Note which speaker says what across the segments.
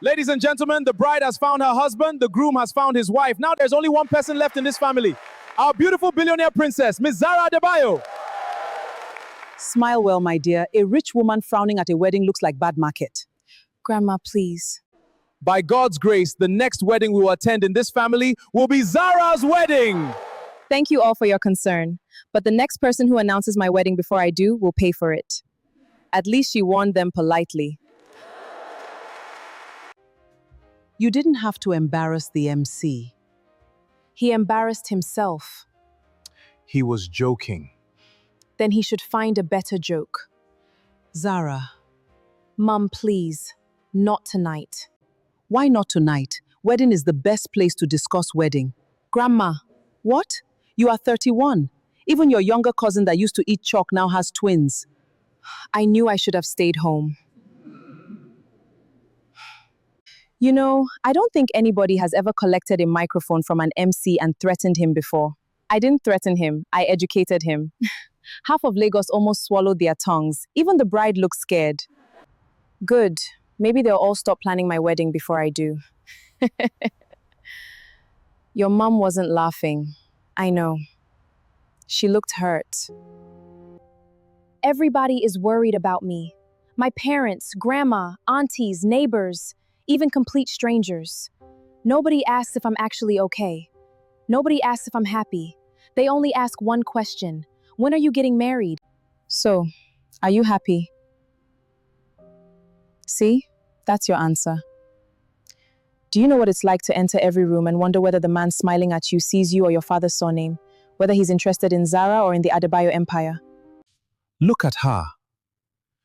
Speaker 1: Ladies and gentlemen, the bride has found her husband, the groom has found his wife. Now there's only one person left in this family. Our beautiful billionaire princess, Miss Zara Adebayo.
Speaker 2: Smile well, my dear. A rich woman frowning at a wedding looks like bad market.
Speaker 3: Grandma, please.
Speaker 1: By God's grace, the next wedding we will attend in this family will be Zara's wedding.
Speaker 3: Thank you all for your concern, but the next person who announces my wedding before I do will pay for it. At least she warned them politely.
Speaker 2: You didn't have to embarrass the MC.
Speaker 3: He embarrassed himself.
Speaker 1: He was joking.
Speaker 3: Then he should find a better joke.
Speaker 2: Zara,
Speaker 3: Mum, please, not tonight.
Speaker 2: why not tonight? Wedding is the best place to discuss wedding.
Speaker 3: Grandma,
Speaker 2: What? You are 31. Even your younger cousin that used to eat chalk now has twins.
Speaker 3: I knew I should have stayed home. You know, I don't think anybody has ever collected a microphone from an MC and threatened him before. I didn't threaten him, I educated him. Half of Lagos almost swallowed their tongues. Even the bride looks scared. Good. Maybe they'll all stop planning my wedding before I do. Your mom wasn't laughing. I know. She looked hurt. Everybody is worried about me. My parents, grandma, aunties, neighbors, even complete strangers. Nobody asks if I'm actually okay. Nobody asks if I'm happy. They only ask one question. When are you getting married? So, are you happy? See? That's your answer. Do you know what it's like to enter every room and wonder whether the man smiling at you sees you or your father's surname? Whether he's interested in Zara or in the Adebayo empire?
Speaker 1: Look at her.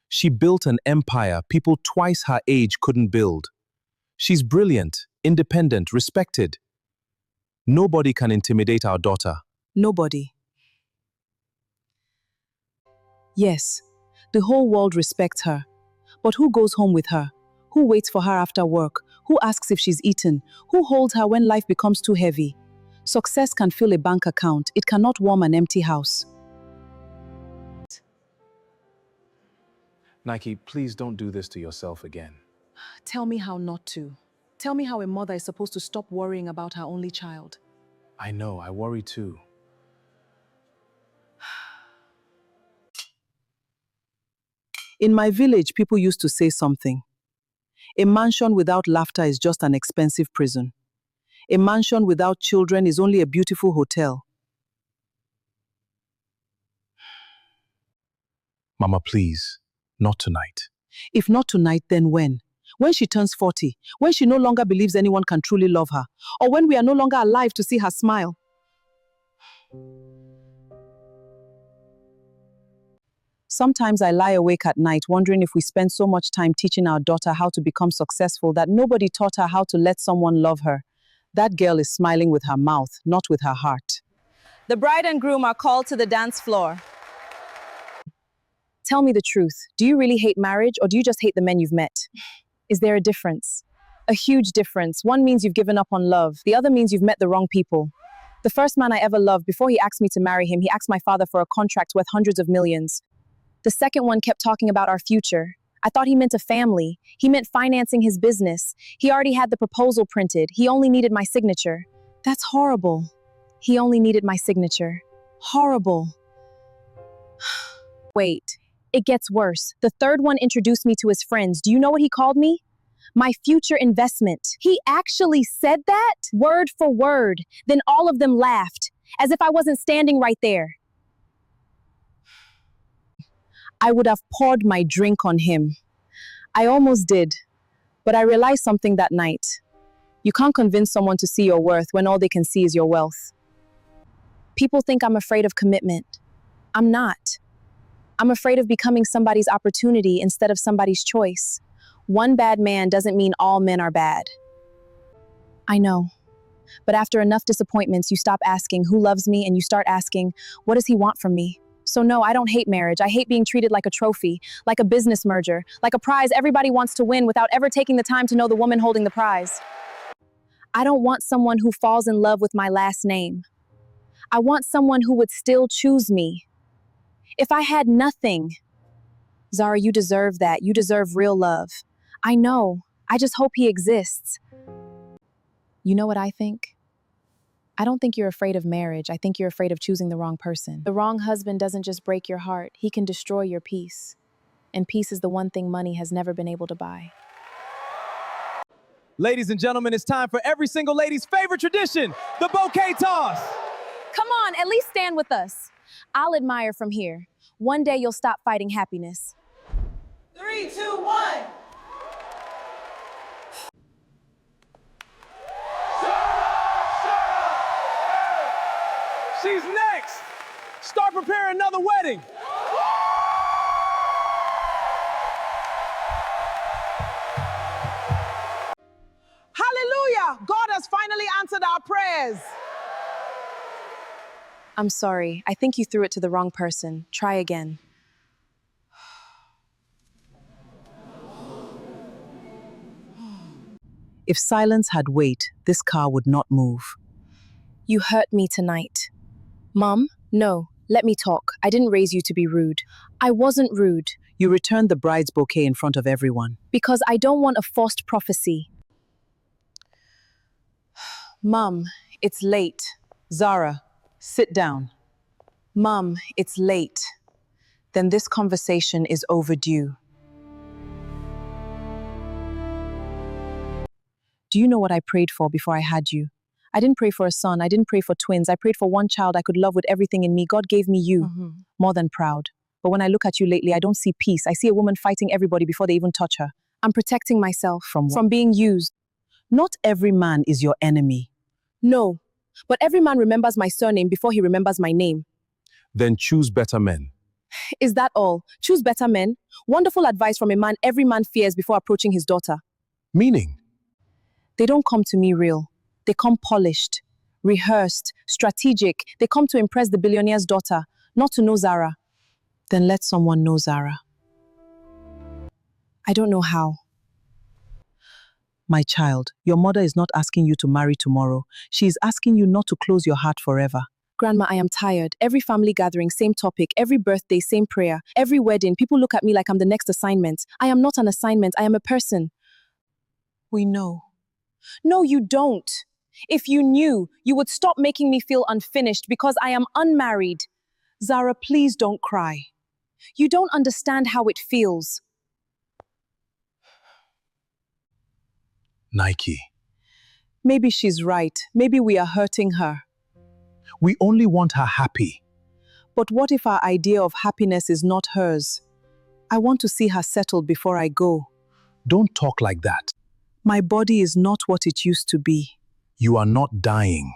Speaker 1: She built an empire people twice her age couldn't build. She's brilliant, independent, respected. Nobody can intimidate our daughter.
Speaker 2: Nobody. Yes, the whole world respects her. But who goes home with her? Who waits for her after work? Who asks if she's eaten? Who holds her when life becomes too heavy? Success can fill a bank account. It cannot warm an empty house.
Speaker 1: Nike, please don't do this to yourself again.
Speaker 2: Tell me how not to. Tell me how a mother is supposed to stop worrying about her only child.
Speaker 1: I know, I worry too.
Speaker 2: In my village, people used to say something. A mansion without laughter is just an expensive prison. A mansion without children is only a beautiful hotel.
Speaker 1: Mama, please, not tonight.
Speaker 2: If not tonight, then when? When she turns 40, when she no longer believes anyone can truly love her, or when we are no longer alive to see her smile. Sometimes I lie awake at night wondering if we spend so much time teaching our daughter how to become successful that nobody taught her how to let someone love her. That girl is smiling with her mouth, not with her heart.
Speaker 3: The bride and groom are called to the dance floor. Tell me the truth. Do you really hate marriage, or do you just hate the men you've met? Is there a difference? A huge difference. One means you've given up on love. The other means you've met the wrong people. The first man I ever loved, before he asked me to marry him, he asked my father for a contract worth hundreds of millions. The second one kept talking about our future. I thought he meant a family. He meant financing his business. He already had the proposal printed. He only needed my signature. That's horrible. He only needed my signature. Horrible. Wait, it gets worse. The third one introduced me to his friends. Do you know what he called me? My future investment. He actually said that, word for word. Then all of them laughed, as if I wasn't standing right there. I would have poured my drink on him. I almost did, but I realized something that night. You can't convince someone to see your worth when all they can see is your wealth. People think I'm afraid of commitment. I'm not. I'm afraid of becoming somebody's opportunity instead of somebody's choice. One bad man doesn't mean all men are bad. I know. But after enough disappointments, you stop asking who loves me and you start asking, what does he want from me? So no, I don't hate marriage. I hate being treated like a trophy, like a business merger, like a prize everybody wants to win without ever taking the time to know the woman holding the prize. I don't want someone who falls in love with my last name. I want someone who would still choose me. If I had nothing, Zara, you deserve that. You deserve real love. I know. I just hope he exists. You know what I think? I don't think you're afraid of marriage. I think you're afraid of choosing the wrong person. The wrong husband doesn't just break your heart, he can destroy your peace. And peace is the one thing money has never been able to buy.
Speaker 1: Ladies and gentlemen, it's time for every single lady's favorite tradition, the bouquet toss.
Speaker 3: Come on, at least stand with us. I'll admire from here. One day you'll stop fighting happiness.
Speaker 4: 3, 2, 1.
Speaker 1: She's next. Start preparing another wedding.
Speaker 4: Hallelujah! God has finally answered our prayers.
Speaker 3: I'm sorry. I think you threw it to the wrong person. Try again.
Speaker 2: If silence had weight, this car would not move.
Speaker 3: You hurt me tonight. Mom? No. Let me talk. I didn't raise you to be rude. I wasn't rude.
Speaker 2: You returned the bride's bouquet in front of everyone.
Speaker 3: Because I don't want a forced prophecy. Mom, it's late.
Speaker 2: Zara, sit down.
Speaker 3: Mom, it's late.
Speaker 2: Then this conversation is overdue. Do you know what I prayed for before I had you? I didn't pray for a son. I didn't pray for twins. I prayed for one child I could love with everything in me. God gave me you. More than proud. But when I look at you lately, I don't see peace. I see a woman fighting everybody before they even touch her.
Speaker 3: I'm protecting myself
Speaker 2: From what?
Speaker 3: from being used.
Speaker 2: Not every man is your enemy.
Speaker 3: No, but every man remembers my surname before he remembers my name.
Speaker 1: Then choose better men.
Speaker 3: Is that all? Choose better men? Wonderful advice from a man every man fears before approaching his daughter.
Speaker 1: Meaning,
Speaker 2: They don't come to me real. They come polished, rehearsed, strategic. They come to impress the billionaire's daughter, not to know Zara. Then let someone know Zara.
Speaker 3: I don't know how.
Speaker 2: My child, your mother is not asking you to marry tomorrow. She is asking you not to close your heart forever.
Speaker 3: Grandma, I am tired. Every family gathering, same topic. Every birthday, same prayer. Every wedding, people look at me like I'm the next assignment. I am not an assignment. I am a person.
Speaker 2: We know.
Speaker 3: No, you don't. If you knew, you would stop making me feel unfinished because I am unmarried.
Speaker 2: Zara, please don't cry.
Speaker 3: You don't understand how it feels.
Speaker 1: Nike.
Speaker 2: Maybe she's right. Maybe we are hurting her.
Speaker 1: We only want her happy.
Speaker 2: But what if our idea of happiness is not hers? I want to see her settled before I go.
Speaker 1: Don't talk like that.
Speaker 2: My body is not what it used to be.
Speaker 1: You are not dying.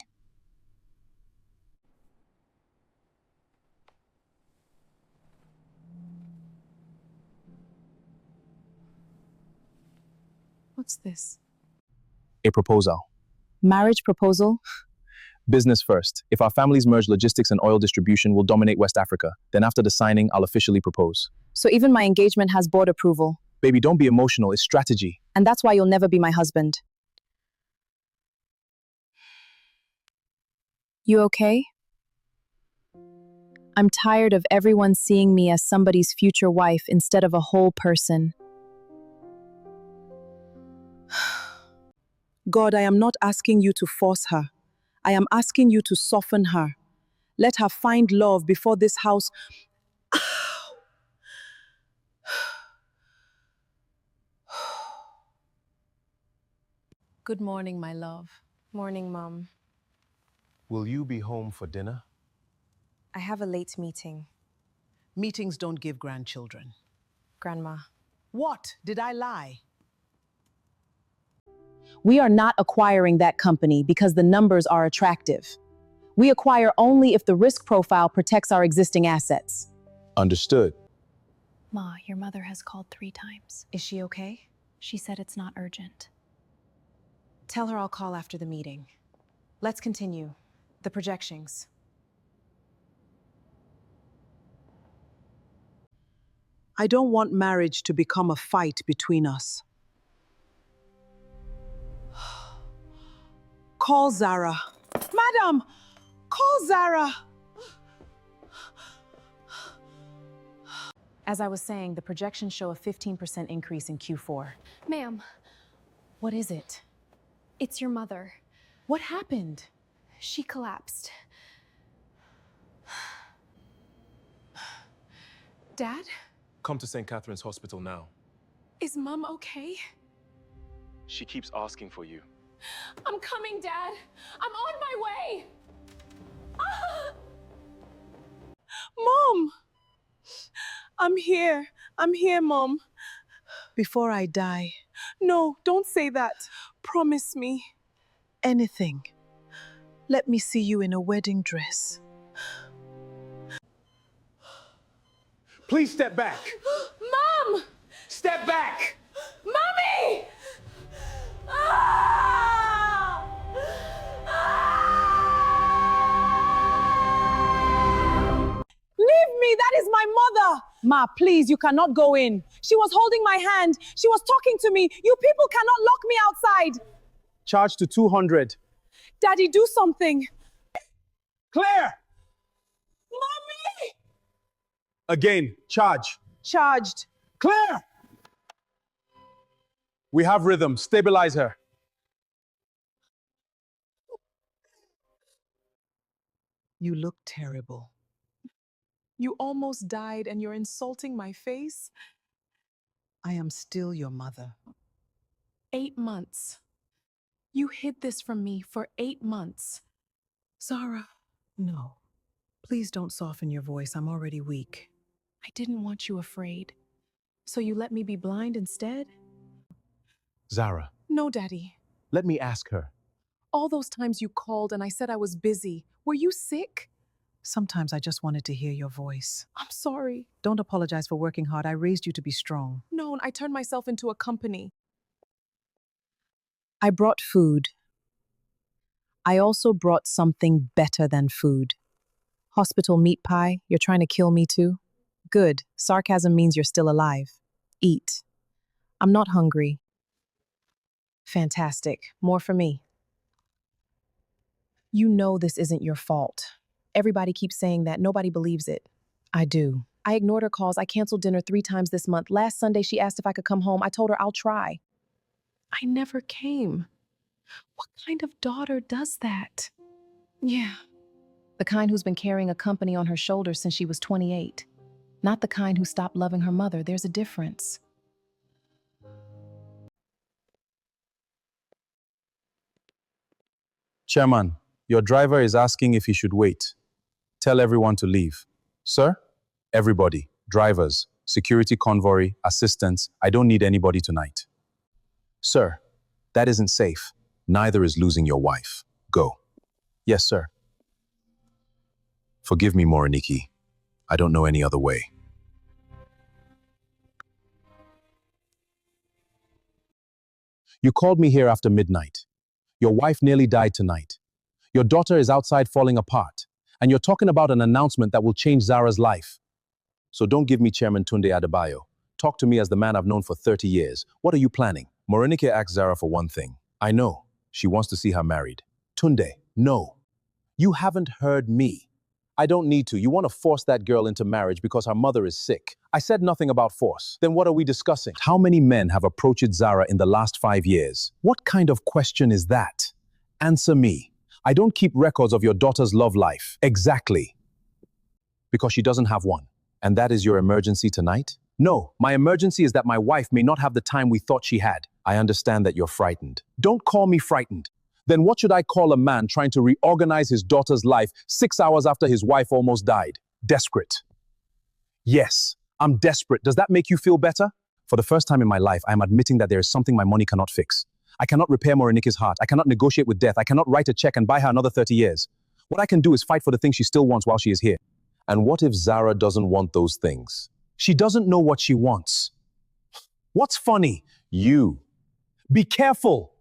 Speaker 3: What's this?
Speaker 1: A proposal.
Speaker 3: Marriage proposal?
Speaker 1: Business first. If our families merge, logistics and oil distribution will dominate West Africa. Then after the signing, I'll officially propose.
Speaker 3: So even my engagement has board approval.
Speaker 1: Baby, don't be emotional. It's strategy.
Speaker 3: And that's why you'll never be my husband. You okay? I'm tired of everyone seeing me as somebody's future wife instead of a whole person.
Speaker 2: God, I am not asking you to force her. I am asking you to soften her. Let her find love before this house.
Speaker 3: Good morning, my love. Morning, Mom.
Speaker 1: Will you be home for dinner?
Speaker 3: I have a late meeting.
Speaker 4: Meetings don't give grandchildren.
Speaker 3: Grandma.
Speaker 4: What? Did I lie?
Speaker 2: We are not acquiring that company because the numbers are attractive. We acquire only if the risk profile protects our existing assets.
Speaker 1: Understood.
Speaker 5: Ma, your mother has called 3 times.
Speaker 3: Is she okay?
Speaker 5: She said it's not urgent.
Speaker 3: Tell her I'll call after the meeting. Let's continue. The projections.
Speaker 2: I don't want marriage to become a fight between us. Call Zara. Madam, call Zara.
Speaker 3: As I was saying, the projections show a 15% increase in Q4.
Speaker 5: Ma'am,
Speaker 3: What is it?
Speaker 5: It's your mother.
Speaker 3: What happened?
Speaker 5: She collapsed. Dad?
Speaker 1: Come to St. Catherine's Hospital now.
Speaker 5: Is Mom okay?
Speaker 1: She keeps asking for you.
Speaker 5: I'm coming, Dad. I'm on my way. Ah!
Speaker 2: Mom! I'm here. I'm here, Mom. Before I die. No, don't say that. Promise me. Anything. Let me see you in a wedding dress.
Speaker 1: Please step back.
Speaker 5: Mom!
Speaker 1: Step back.
Speaker 5: Mommy! Ah!
Speaker 2: Leave me! That is my mother! Ma, please, you cannot go in. She was holding my hand. She was talking to me. You people cannot lock me outside.
Speaker 1: Charge to 200.
Speaker 2: Daddy, do something.
Speaker 1: Claire!
Speaker 2: Mommy!
Speaker 1: Again, charge.
Speaker 2: Charged.
Speaker 1: Claire! We have rhythm. Stabilize her.
Speaker 2: You look terrible. You almost died and you're insulting my face? I am still your mother.
Speaker 5: 8 months. You hid this from me for 8 months.
Speaker 2: Zara, no. Please don't soften your voice. I'm already weak.
Speaker 5: I didn't want you afraid. So you let me be blind instead?
Speaker 1: Zara,
Speaker 2: No, Daddy.
Speaker 1: let me ask her.
Speaker 2: All those times you called and I said I was busy. Were you sick? Sometimes I just wanted to hear your voice.
Speaker 5: I'm sorry.
Speaker 2: Don't apologize for working hard. I raised you to be strong.
Speaker 5: No, I turned myself into a company.
Speaker 3: I brought food. I also brought something better than food. Hospital meat pie, you're trying to kill me too? Good. Sarcasm means you're still alive. Eat. I'm not hungry. Fantastic. More for me. You know this isn't your fault. Everybody keeps saying that. Nobody believes it. I do. I ignored her calls. I canceled dinner 3 times this month. Last Sunday, she asked if I could come home. I told her I'll try. I never came. What kind of daughter does that? Yeah. The kind who's been carrying a company on her shoulders since she was 28. Not the kind who stopped loving her mother. There's a difference.
Speaker 1: Chairman, your driver is asking if he should wait. Tell everyone to leave. Sir? Everybody. Drivers, security convoy, assistants. I don't need anybody tonight. Sir, that isn't safe. Neither is losing your wife. Go. Yes, sir. Forgive me, Moriniki. I don't know any other way. You called me here after midnight. Your wife nearly died tonight. Your daughter is outside falling apart. And you're talking about an announcement that will change Zara's life. So don't give me Chairman Tunde Adebayo. Talk to me as the man I've known for 30 years. What are you planning? Morinike asked Zara for one thing. I know. She wants to see her married. Tunde, no. You haven't heard me. I don't need to. You want to force that girl into marriage because her mother is sick. I said nothing about force. Then what are we discussing? How many men have approached Zara in the last 5 years? What kind of question is that? Answer me. I don't keep records of your daughter's love life. Exactly. Because she doesn't have one. And that is your emergency tonight? No, my emergency is that my wife may not have the time we thought she had. I understand that you're frightened. Don't call me frightened. Then what should I call a man trying to reorganize his daughter's life 6 hours after his wife almost died? Desperate. Yes, I'm desperate. Does that make you feel better? For the first time in my life, I am admitting that there is something my money cannot fix. I cannot repair Morinike's heart. I cannot negotiate with death. I cannot write a check and buy her another 30 years. What I can do is fight for the things she still wants while she is here. And what if Zara doesn't want those things? She doesn't know what she wants. What's funny? You. Be careful.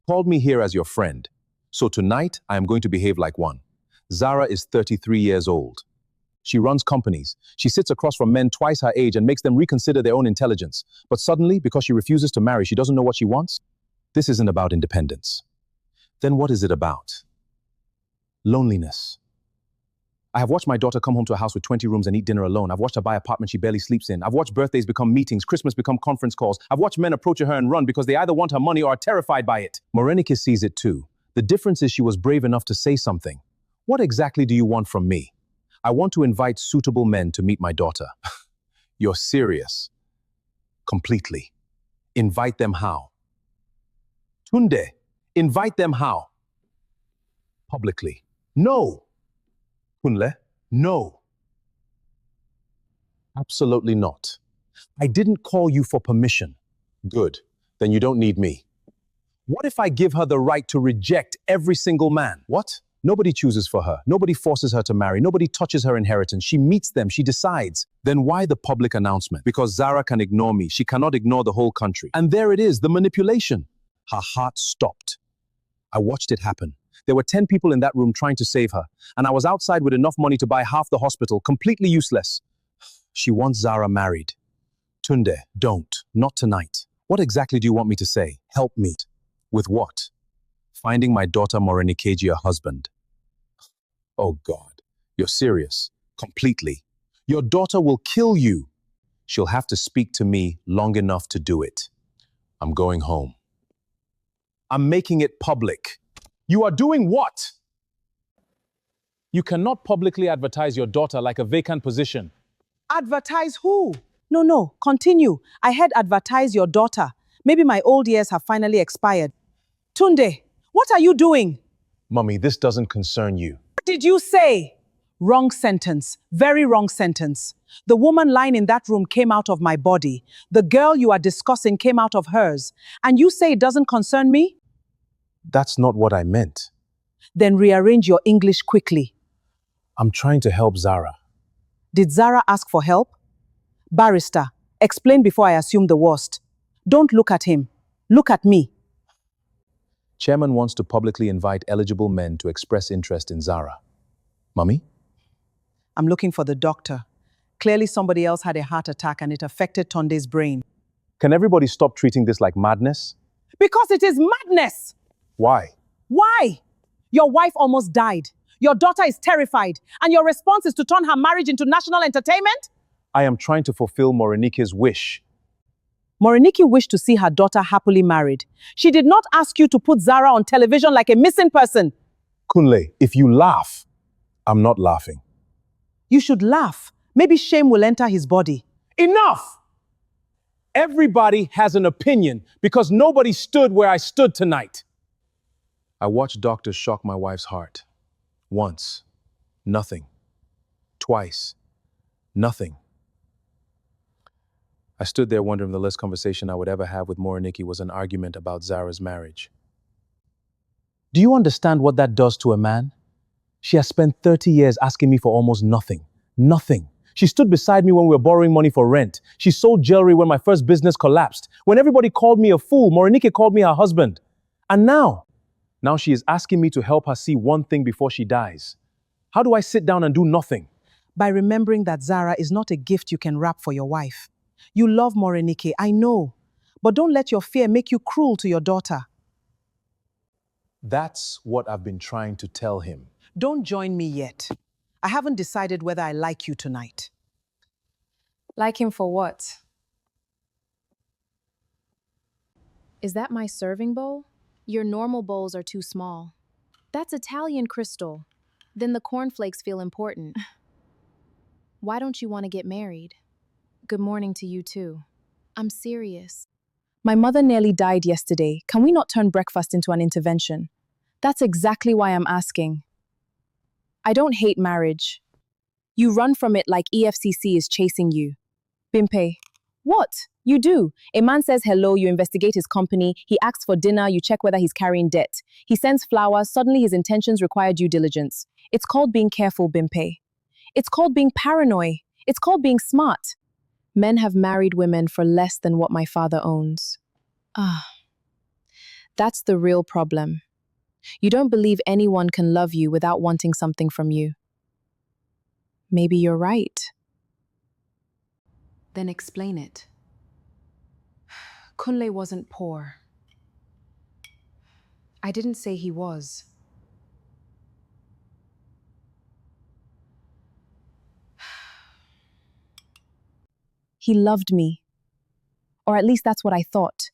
Speaker 1: Called me here as your friend. So tonight, I am going to behave like one. Zara is 33 years old. She runs companies. She sits across from men twice her age and makes them reconsider their own intelligence. But suddenly, because she refuses to marry, she doesn't know what she wants? This isn't about independence. Then what is it about? Loneliness. I have watched my daughter come home to a house with 20 rooms and eat dinner alone. I've watched her buy an apartment she barely sleeps in. I've watched birthdays become meetings, Christmas become conference calls. I've watched men approach her and run because they either want her money or are terrified by it. Morenike sees it too. The difference is she was brave enough to say something. What exactly do you want from me? I want to invite suitable men to meet my daughter. You're serious. Completely. Invite them how? Tunde, invite them how? Publicly. No. Kunle, no. Absolutely not. I didn't call you for permission. Good. Then you don't need me. What if I give her the right to reject every single man? What? Nobody chooses for her. Nobody forces her to marry. Nobody touches her inheritance. She meets them. She decides. Then why the public announcement? Because Zara can ignore me. She cannot ignore the whole country. And there it is, the manipulation. Her heart stopped. I watched it happen. There were 10 people in that room trying to save her, and I was outside with enough money to buy half the hospital, completely useless. She wants Zara married. Tunde, don't. Not tonight. What exactly do you want me to say? Help me. With what? Finding my daughter Morenikeji a husband. Oh God, you're serious. Completely. Your daughter will kill you. She'll have to speak to me long enough to do it. I'm going home. I'm making it public. You are doing what? You cannot publicly advertise your daughter like a vacant position.
Speaker 4: Advertise who?
Speaker 2: No, continue. I had advertise your daughter. Maybe my old years have finally expired. Tunde, what are you doing?
Speaker 1: Mummy, this doesn't concern you.
Speaker 2: What did you say? Wrong sentence. Very wrong sentence. The woman lying in that room came out of my body. The girl you are discussing came out of hers. And you say it doesn't concern me?
Speaker 1: That's not what I meant.
Speaker 2: Then rearrange your English quickly.
Speaker 1: I'm trying to help Zara.
Speaker 2: Did Zara ask for help? Barrister, explain before I assume the worst. Don't look at him. Look at me.
Speaker 1: Chairman wants to publicly invite eligible men to express interest in Zara. Mummy?
Speaker 2: I'm looking for the doctor. Clearly somebody else had a heart attack and it affected Tunde's brain.
Speaker 1: Can everybody stop treating this like madness?
Speaker 2: Because it is madness!
Speaker 1: Why?
Speaker 2: Why? Your wife almost died. Your daughter is terrified. And your response is to turn her marriage into national entertainment?
Speaker 1: I am trying to fulfill Morenike's wish.
Speaker 2: Morenike wished to see her daughter happily married. She did not ask you to put Zara on television like a missing person.
Speaker 1: Kunle, if you laugh, I'm not laughing.
Speaker 2: You should laugh. Maybe shame will enter his body.
Speaker 1: Enough! Everybody has an opinion because nobody stood where I stood tonight. I watched doctors shock my wife's heart. Once, nothing. Twice, nothing. I stood there wondering if the last conversation I would ever have with Morenike was an argument about Zara's marriage. Do you understand what that does to a man? She has spent 30 years asking me for almost nothing. Nothing. She stood beside me when we were borrowing money for rent. She sold jewelry when my first business collapsed. When everybody called me a fool, Morenike called me her husband. And now she is asking me to help her see one thing before she dies. How do I sit down and do nothing?
Speaker 2: By remembering that Zara is not a gift you can wrap for your wife. You love Morenike, I know. But don't let your fear make you cruel to your daughter.
Speaker 1: That's what I've been trying to tell him.
Speaker 2: Don't join me yet. I haven't decided whether I like you tonight.
Speaker 3: Like him for what? Is that my serving bowl? Your normal bowls are too small. That's Italian crystal. Then the cornflakes feel important. Why don't you want to get married? Good morning to you too. I'm serious. My mother nearly died yesterday. Can we not turn breakfast into an intervention? That's exactly why I'm asking. I don't hate marriage. You run from it like EFCC is chasing you. Bimpe. What? You do. A man says hello, you investigate his company, he asks for dinner, you check whether he's carrying debt. He sends flowers, suddenly his intentions require due diligence. It's called being careful, Bimpe. It's called being paranoid. It's called being smart. Men have married women for less than what my father owns. That's the real problem. You don't believe anyone can love you without wanting something from you. Maybe you're right.
Speaker 5: Then explain it. Kunle wasn't poor. I didn't say he was.
Speaker 3: He loved me. Or at least that's what I thought.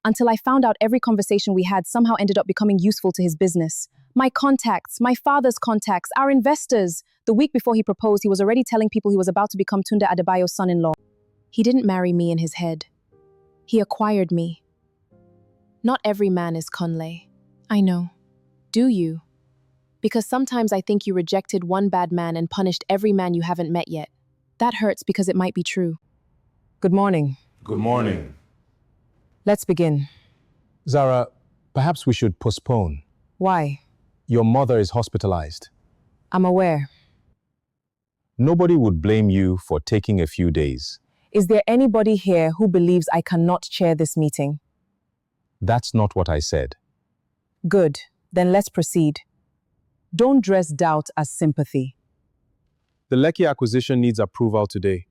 Speaker 3: Until I found out every conversation we had somehow ended up becoming useful to his business. My contacts, my father's contacts, our investors. The week before he proposed, he was already telling people he was about to become Tunde Adebayo's son-in-law. He didn't marry me in his head. He acquired me. Not every man is Conley. I know. Do you? Because sometimes I think you rejected one bad man and punished every man you haven't met yet. That hurts because it might be true.
Speaker 2: Good morning.
Speaker 1: Good morning.
Speaker 2: Let's begin.
Speaker 1: Zara, perhaps we should postpone.
Speaker 2: Why?
Speaker 1: Your mother is hospitalized.
Speaker 2: I'm aware.
Speaker 1: Nobody would blame you for taking a few days.
Speaker 2: Is there anybody here who believes I cannot chair this meeting?
Speaker 1: That's not what I said.
Speaker 2: Good. Then let's proceed. Don't dress doubt as sympathy.
Speaker 1: The Lekki acquisition needs approval today.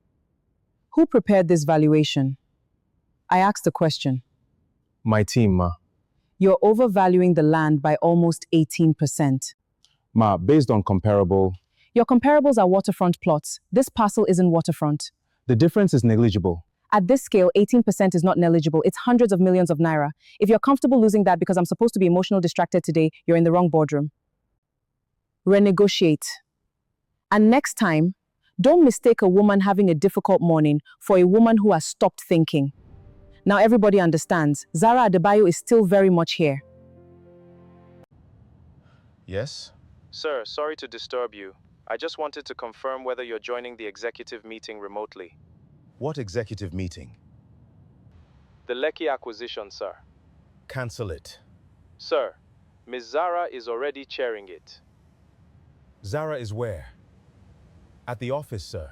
Speaker 2: Who prepared this valuation? I asked a question.
Speaker 1: My team, Ma.
Speaker 2: You're overvaluing the land by almost 18%.
Speaker 1: Ma, based on comparable,
Speaker 2: Your comparables are waterfront plots. This parcel isn't waterfront.
Speaker 1: the difference is negligible.
Speaker 2: At this scale, 18% is not negligible. It's hundreds of millions of naira. If you're comfortable losing that because I'm supposed to be emotional distracted today, you're in the wrong boardroom. Renegotiate. And next time, don't mistake a woman having a difficult morning for a woman who has stopped thinking. Now everybody understands, Zara Adebayo is still very much here.
Speaker 1: Yes? Sir, sorry to disturb you. I just wanted to confirm whether you're joining the executive meeting remotely.
Speaker 6: What executive meeting?
Speaker 1: The Lekki acquisition, sir.
Speaker 6: Cancel it.
Speaker 1: Sir, Ms. Zara is already chairing it.
Speaker 6: Zara is where? At the office, sir.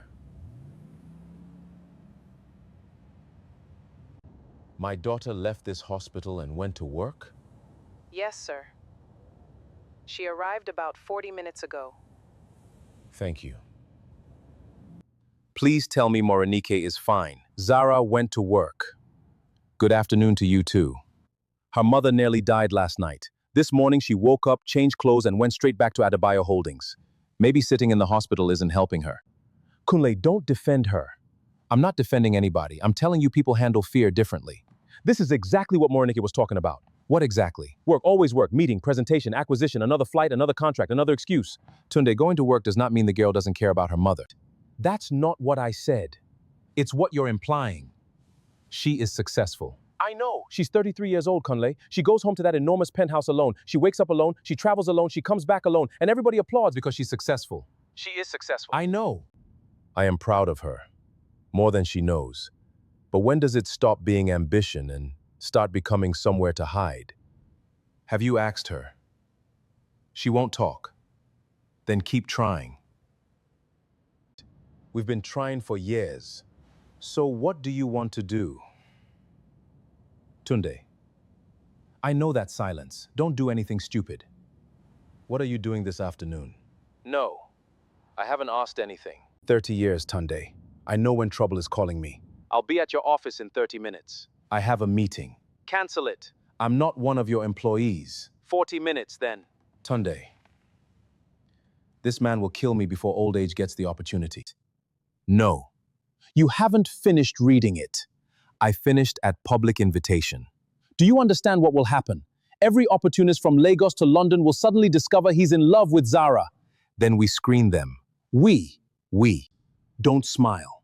Speaker 6: My daughter left this hospital and went to work?
Speaker 2: Yes, sir. She arrived about 40 minutes ago.
Speaker 6: Thank you.
Speaker 1: Please tell me Morenike is fine. Zara went to work. Good afternoon to you too. Her mother nearly died last night. This morning she woke up, changed clothes, and went straight back to Adebayo Holdings. Maybe sitting in the hospital isn't helping her. Kunle, don't defend her. I'm not defending anybody. I'm telling you people handle fear differently. This is exactly what Morenike was talking about. What exactly? Work, always work, meeting, presentation, acquisition, another flight, another contract, another excuse. Tunde, going to work does not mean the girl doesn't care about her mother. That's not what I said. It's what you're implying. She is successful. I know. She's 33 years old, Kunle. She goes home to that enormous penthouse alone. She wakes up alone, she travels alone, she comes back alone, and everybody applauds because she's successful. She is successful. I know. I am proud of her. More than she knows. But when does it stop being ambition and start becoming somewhere to hide? Have you asked her? She won't talk. Then keep trying. We've been trying for years. So what do you want to do? Tunde, I know that silence. Don't do anything stupid. What are you doing this afternoon? No, I haven't asked anything. 30 years, Tunde. I know when trouble is calling me. I'll be at your office in 30 minutes. I have a meeting. Cancel it. I'm not one of your employees. 40 minutes then. Tunde, this man will kill me before old age gets the opportunity. No, you haven't finished reading it. I finished at public invitation. Do you understand what will happen? Every opportunist from Lagos to London will suddenly discover he's in love with Zara. Then we screen them. We. Don't smile.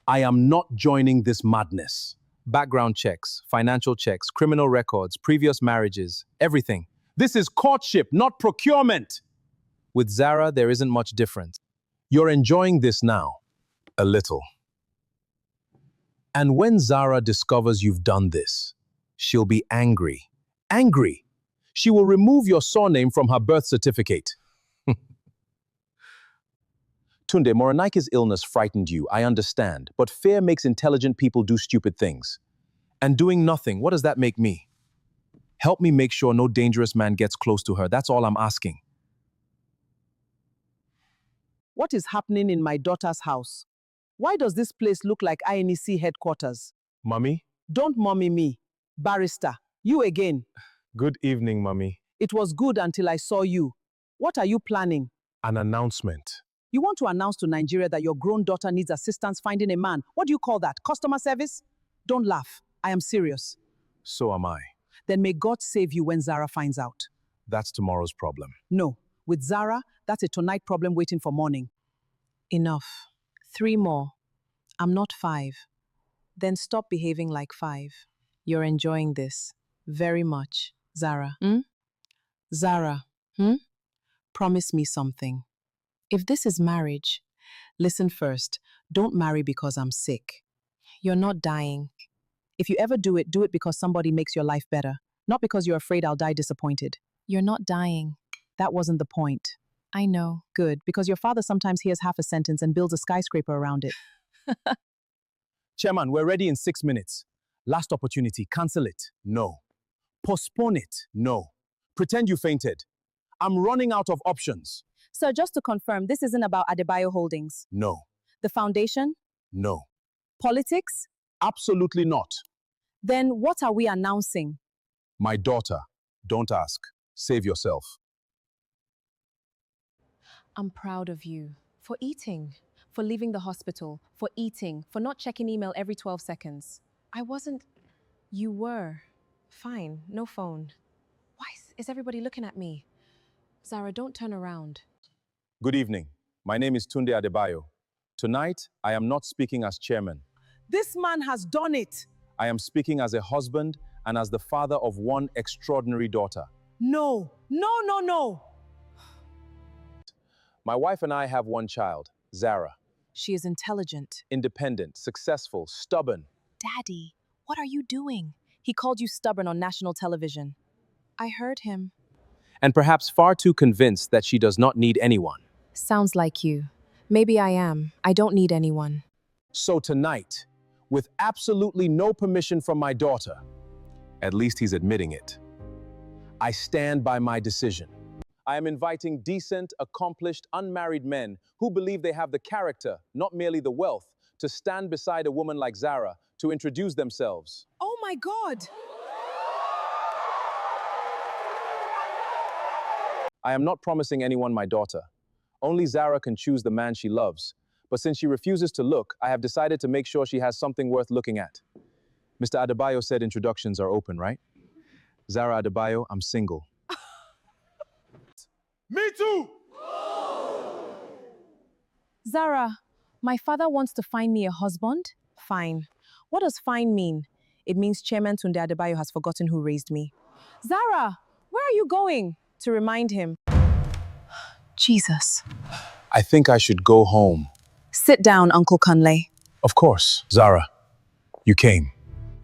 Speaker 1: I am not joining this madness. Background checks, financial checks, criminal records, previous marriages, everything. This is courtship, not procurement. With Zara, there isn't much difference. You're enjoying this now. A little. And when Zara discovers you've done this, she'll be angry. Angry! She will remove your surname from her birth certificate. Tunde, Morenike's illness frightened you, I understand, but fear makes intelligent people do stupid things. And doing nothing, what does that make me? Help me make sure no dangerous man gets close to her, that's all I'm asking.
Speaker 4: What is happening in my daughter's house? Why does this place look like INEC headquarters?
Speaker 1: Mummy?
Speaker 4: Don't mommy me. Barrister, you again.
Speaker 1: Good evening, Mummy.
Speaker 4: It was good until I saw you. What are you planning?
Speaker 1: An announcement.
Speaker 4: You want to announce to Nigeria that your grown daughter needs assistance finding a man. What do you call that? Customer service? Don't laugh. I am serious.
Speaker 1: So am I.
Speaker 4: Then may God save you when Zara finds out.
Speaker 1: That's tomorrow's problem.
Speaker 4: No, with Zara, that's a tonight problem waiting for morning.
Speaker 2: Enough. 3 more. I'm not 5. Then stop behaving like 5. You're enjoying this. Very much. Zara. Zara. Promise me something. If this is marriage, listen first. Don't marry because I'm sick. You're not dying. If you ever do it because somebody makes your life better, not because you're afraid I'll die disappointed. You're not dying. That wasn't the point. I know. Good, because your father sometimes hears half a sentence and builds a skyscraper around it.
Speaker 1: Chairman, we're ready in 6 minutes. Last opportunity. Cancel it. No. Postpone it. No. Pretend you fainted. I'm running out of options.
Speaker 3: Sir, just to confirm, this isn't about Adebayo Holdings.
Speaker 1: No.
Speaker 3: The foundation?
Speaker 1: No.
Speaker 3: Politics?
Speaker 1: Absolutely not.
Speaker 3: Then what are we announcing?
Speaker 1: My daughter. Don't ask. Save yourself.
Speaker 3: I'm proud of you. For eating. For leaving the hospital. For eating. For not checking email every 12 seconds. I wasn't... You were. Fine. No phone. Why is everybody looking at me? Zara, don't turn around.
Speaker 1: Good evening. My name is Tunde Adebayo. Tonight, I am not speaking as chairman.
Speaker 4: This man has done it.
Speaker 1: I am speaking as a husband and as the father of one extraordinary daughter.
Speaker 4: No, no, no, no.
Speaker 1: My wife and I have one child, Zara.
Speaker 2: She is intelligent.
Speaker 1: Independent, successful, stubborn.
Speaker 3: Daddy, what are you doing? He called you stubborn on national television. I heard him.
Speaker 1: And perhaps far too convinced that she does not need anyone.
Speaker 3: Sounds like you. Maybe I am. I don't need anyone.
Speaker 1: So tonight, with absolutely no permission from my daughter, at least he's admitting it, I stand by my decision. I am inviting decent, accomplished, unmarried men who believe they have the character, not merely the wealth, to stand beside a woman like Zara to introduce themselves.
Speaker 2: Oh my God!
Speaker 1: I am not promising anyone my daughter. Only Zara can choose the man she loves. But since she refuses to look, I have decided to make sure she has something worth looking at. Mr. Adebayo said introductions are open, right? Zara Adebayo, I'm single.
Speaker 6: Me too!
Speaker 3: Zara, my father wants to find me a husband? Fine. What does fine mean? It means Chairman Tunde Adebayo has forgotten who raised me. Zara, where are you going? To remind him. Jesus.
Speaker 1: I think I should go home.
Speaker 3: Sit down, Uncle Kunle.
Speaker 1: Of course, Zara. You came.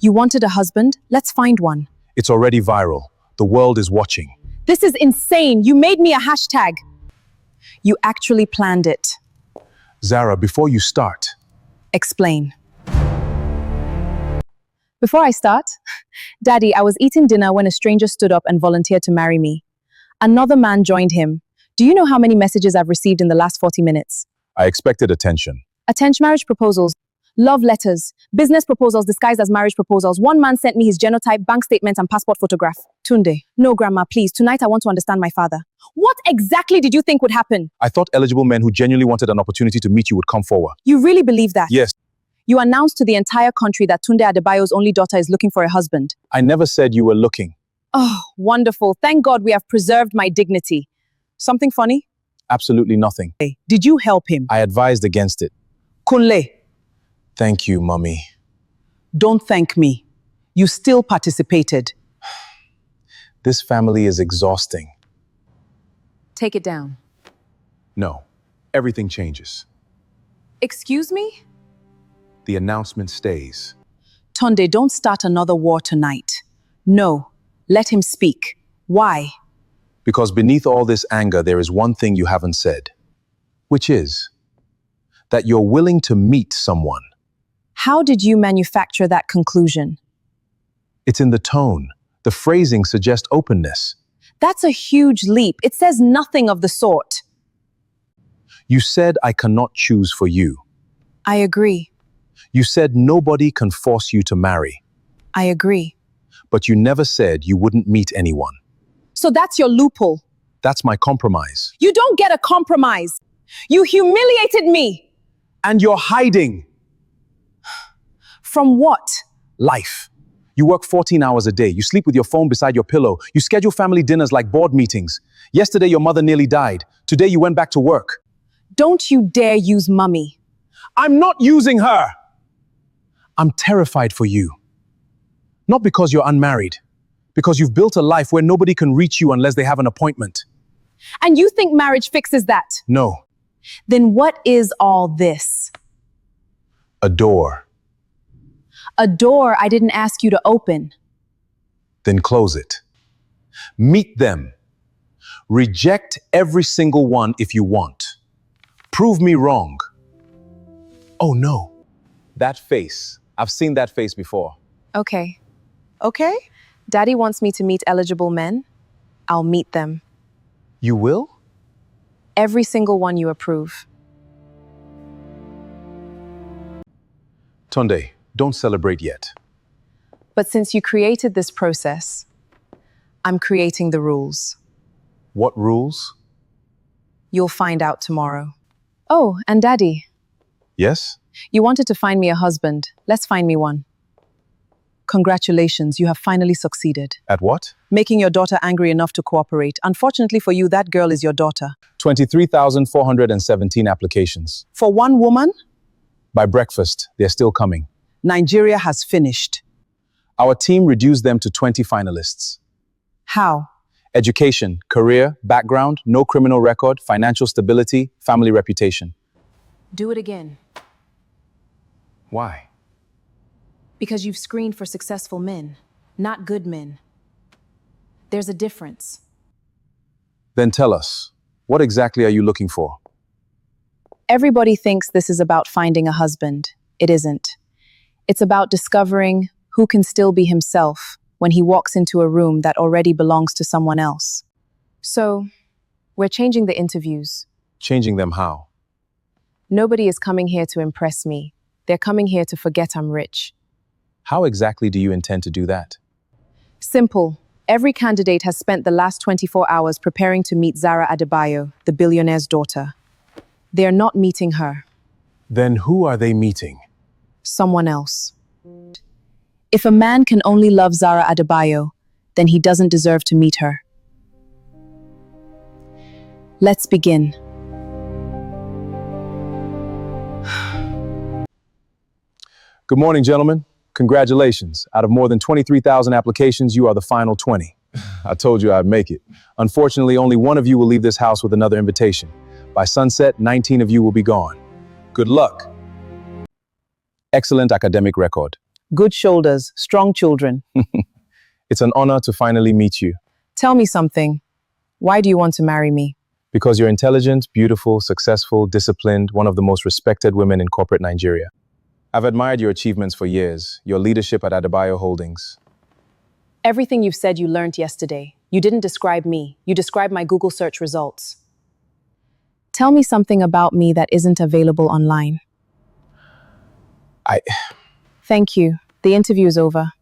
Speaker 3: You wanted a husband? Let's find one.
Speaker 1: It's already viral. The world is watching.
Speaker 3: This is insane. You made me a hashtag. You actually planned it.
Speaker 1: Zara, before you start,
Speaker 3: Explain. Before I start, Daddy, I was eating dinner when a stranger stood up and volunteered to marry me. Another man joined him. Do you know how many messages I've received in the last 40 minutes?
Speaker 1: I expected attention.
Speaker 3: Attention, marriage proposals, love letters, business proposals disguised as marriage proposals. One man sent me his genotype, bank statement, and passport photograph. Tunde, no, Grandma, please. Tonight I want to understand my father. What exactly did you think would happen?
Speaker 1: I thought eligible men who genuinely wanted an opportunity to meet you would come forward.
Speaker 3: You really believe that?
Speaker 1: Yes.
Speaker 3: You announced to the entire country that Tunde Adebayo's only daughter is looking for a husband.
Speaker 1: I never said you were looking.
Speaker 3: Oh, wonderful. Thank God we have preserved my dignity. Something funny?
Speaker 1: Absolutely nothing.
Speaker 4: Hey, did you help him?
Speaker 1: I advised against it.
Speaker 4: Kunle,
Speaker 1: Thank you, Mummy.
Speaker 4: don't thank me. You still participated.
Speaker 1: This family is exhausting.
Speaker 3: Take it down.
Speaker 1: No, everything changes.
Speaker 3: Excuse me?
Speaker 1: The announcement stays.
Speaker 4: Tunde, don't start another war tonight. No, let him speak. Why?
Speaker 1: Because beneath all this anger, there is one thing you haven't said, which is that you're willing to meet someone.
Speaker 3: How did you manufacture that conclusion?
Speaker 1: It's in the tone. The phrasing suggests openness.
Speaker 3: That's a huge leap. It says nothing of the sort.
Speaker 1: You said I cannot choose for you.
Speaker 3: I agree.
Speaker 1: You said nobody can force you to marry.
Speaker 3: I agree.
Speaker 1: But you never said you wouldn't meet anyone.
Speaker 3: So that's your loophole.
Speaker 1: That's my compromise.
Speaker 3: You don't get a compromise. You humiliated me!
Speaker 1: And you're hiding
Speaker 3: From what?
Speaker 1: life. You work 14 hours a day. You sleep with your phone beside your pillow. You schedule family dinners like board meetings. Yesterday, your mother nearly died. Today, you went back to work.
Speaker 3: Don't you dare use mummy.
Speaker 1: I'm not using her. I'm terrified for you. Not because you're unmarried, because you've built a life where nobody can reach you unless they have an appointment.
Speaker 3: And you think marriage fixes that?
Speaker 1: No,
Speaker 3: Then what is all this?
Speaker 1: a door.
Speaker 3: A door I didn't ask you to open.
Speaker 1: Then close it. Meet them. Reject every single one if you want. Prove me wrong. Oh no. That face. I've seen that face before.
Speaker 3: Okay.
Speaker 2: Okay?
Speaker 3: Daddy wants me to meet eligible men. I'll meet them.
Speaker 1: You will?
Speaker 3: Every single one you approve.
Speaker 1: Tunde, don't celebrate yet.
Speaker 3: But since you created this process, I'm creating the rules.
Speaker 1: What rules?
Speaker 3: You'll find out tomorrow. Oh, and Daddy,
Speaker 1: Yes?
Speaker 3: you wanted to find me a husband. Let's find me one.
Speaker 2: Congratulations, you have finally succeeded.
Speaker 1: At what?
Speaker 2: Making your daughter angry enough to cooperate. Unfortunately for you, that girl is your daughter.
Speaker 1: 23,417 applications.
Speaker 2: For one woman,
Speaker 1: By breakfast, they're still coming.
Speaker 2: Nigeria has finished.
Speaker 1: Our team reduced them to 20 finalists.
Speaker 2: How?
Speaker 1: Education, career, background, no criminal record, financial stability, family reputation.
Speaker 3: Do it again.
Speaker 1: Why?
Speaker 3: Because you've screened for successful men, not good men. There's a difference.
Speaker 1: Then tell us, what exactly are you looking for?
Speaker 3: Everybody thinks this is about finding a husband. It isn't. It's about discovering who can still be himself when he walks into a room that already belongs to someone else. So, we're changing the interviews.
Speaker 1: Changing them how?
Speaker 3: Nobody is coming here to impress me. They're coming here to forget I'm rich.
Speaker 1: How exactly do you intend to do that?
Speaker 3: Simple. Every candidate has spent the last 24 hours preparing to meet Zara Adebayo, the billionaire's daughter. They're not meeting her.
Speaker 1: Then who are they meeting?
Speaker 3: Someone else. If a man can only love Zara Adebayo, then he doesn't deserve to meet her. Let's begin.
Speaker 1: Good morning, gentlemen. Congratulations. Out of more than 23,000 applications, you are the final 20. I told you I'd make it. Unfortunately, only one of you will leave this house with another invitation. By sunset, 19 of you will be gone. Good luck. Excellent academic record.
Speaker 2: Good shoulders, strong children.
Speaker 1: It's an honor to finally meet you.
Speaker 3: Tell me something. Why do you want to marry me?
Speaker 1: Because you're intelligent, beautiful, successful, disciplined, one of the most respected women in corporate Nigeria. I've admired your achievements for years, your leadership at Adebayo Holdings.
Speaker 3: Everything you've said you learned yesterday. You didn't describe me. You described my Google search results. Tell me something about me that isn't available online. Thank you. The interview is over.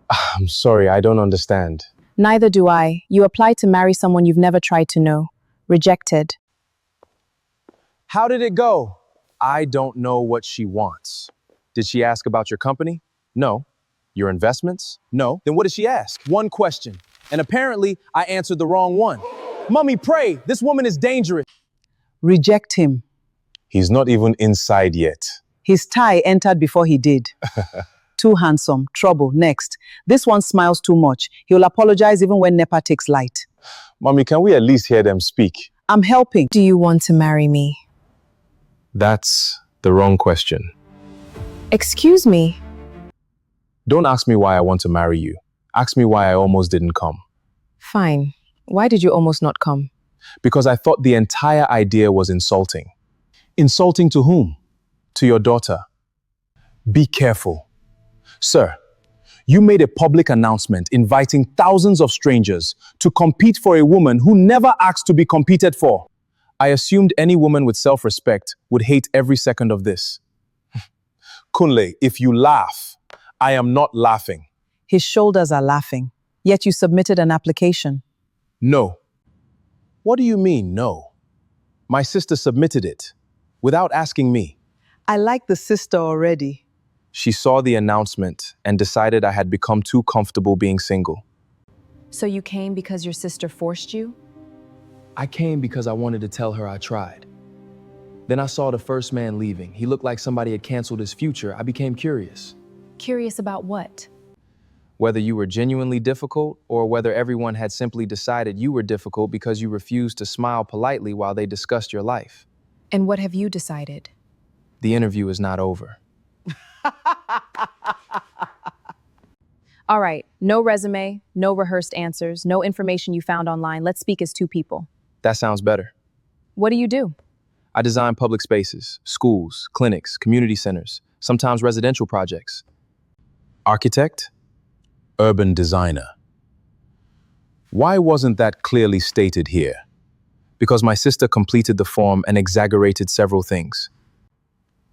Speaker 1: I'm sorry, I don't understand.
Speaker 3: Neither do I. You applied to marry someone you've never tried to know. Rejected.
Speaker 1: How did it go? I don't know what she wants. Did she ask about your company? No. Your investments? No. Then what did she ask? One question. And apparently, I answered the wrong one. Mummy, pray. This woman is dangerous.
Speaker 2: Reject him.
Speaker 1: He's not even inside yet.
Speaker 2: His tie entered before he did. Too handsome. Trouble. Next. This one smiles too much. He'll apologize even when NEPA takes light.
Speaker 1: Mommy, can we at least hear them speak?
Speaker 2: I'm helping.
Speaker 3: Do you want to marry me?
Speaker 1: That's the wrong question.
Speaker 3: Excuse me.
Speaker 1: Don't ask me why I want to marry you. Ask me why I almost didn't come.
Speaker 3: Fine. Why did you almost not come?
Speaker 1: Because I thought the entire idea was insulting. Insulting to whom? To your daughter. Be careful. Sir, you made a public announcement inviting thousands of strangers to compete for a woman who never asked to be competed for. I assumed any woman with self-respect would hate every second of this. Kunle, if you laugh, I am not laughing.
Speaker 2: His shoulders are laughing. Yet you submitted an application.
Speaker 1: No. What do you mean, no? My sister submitted it, without asking me.
Speaker 4: I like the sister already.
Speaker 1: She saw the announcement and decided I had become too comfortable being single.
Speaker 3: So you came because your sister forced you?
Speaker 1: I came because I wanted to tell her I tried. Then I saw the first man leaving. He looked like somebody had canceled his future. I became curious.
Speaker 3: Curious about what?
Speaker 1: Whether you were genuinely difficult or whether everyone had simply decided you were difficult because you refused to smile politely while they discussed your life.
Speaker 3: And what have you decided?
Speaker 1: The interview is not over.
Speaker 3: All right, no resume, no rehearsed answers, no information you found online. Let's speak as two people.
Speaker 1: That sounds better.
Speaker 3: What do you do?
Speaker 1: I design public spaces, schools, clinics, community centers, sometimes residential projects. Architect? Urban designer. Why wasn't that clearly stated here? Because my sister completed the form and exaggerated several things.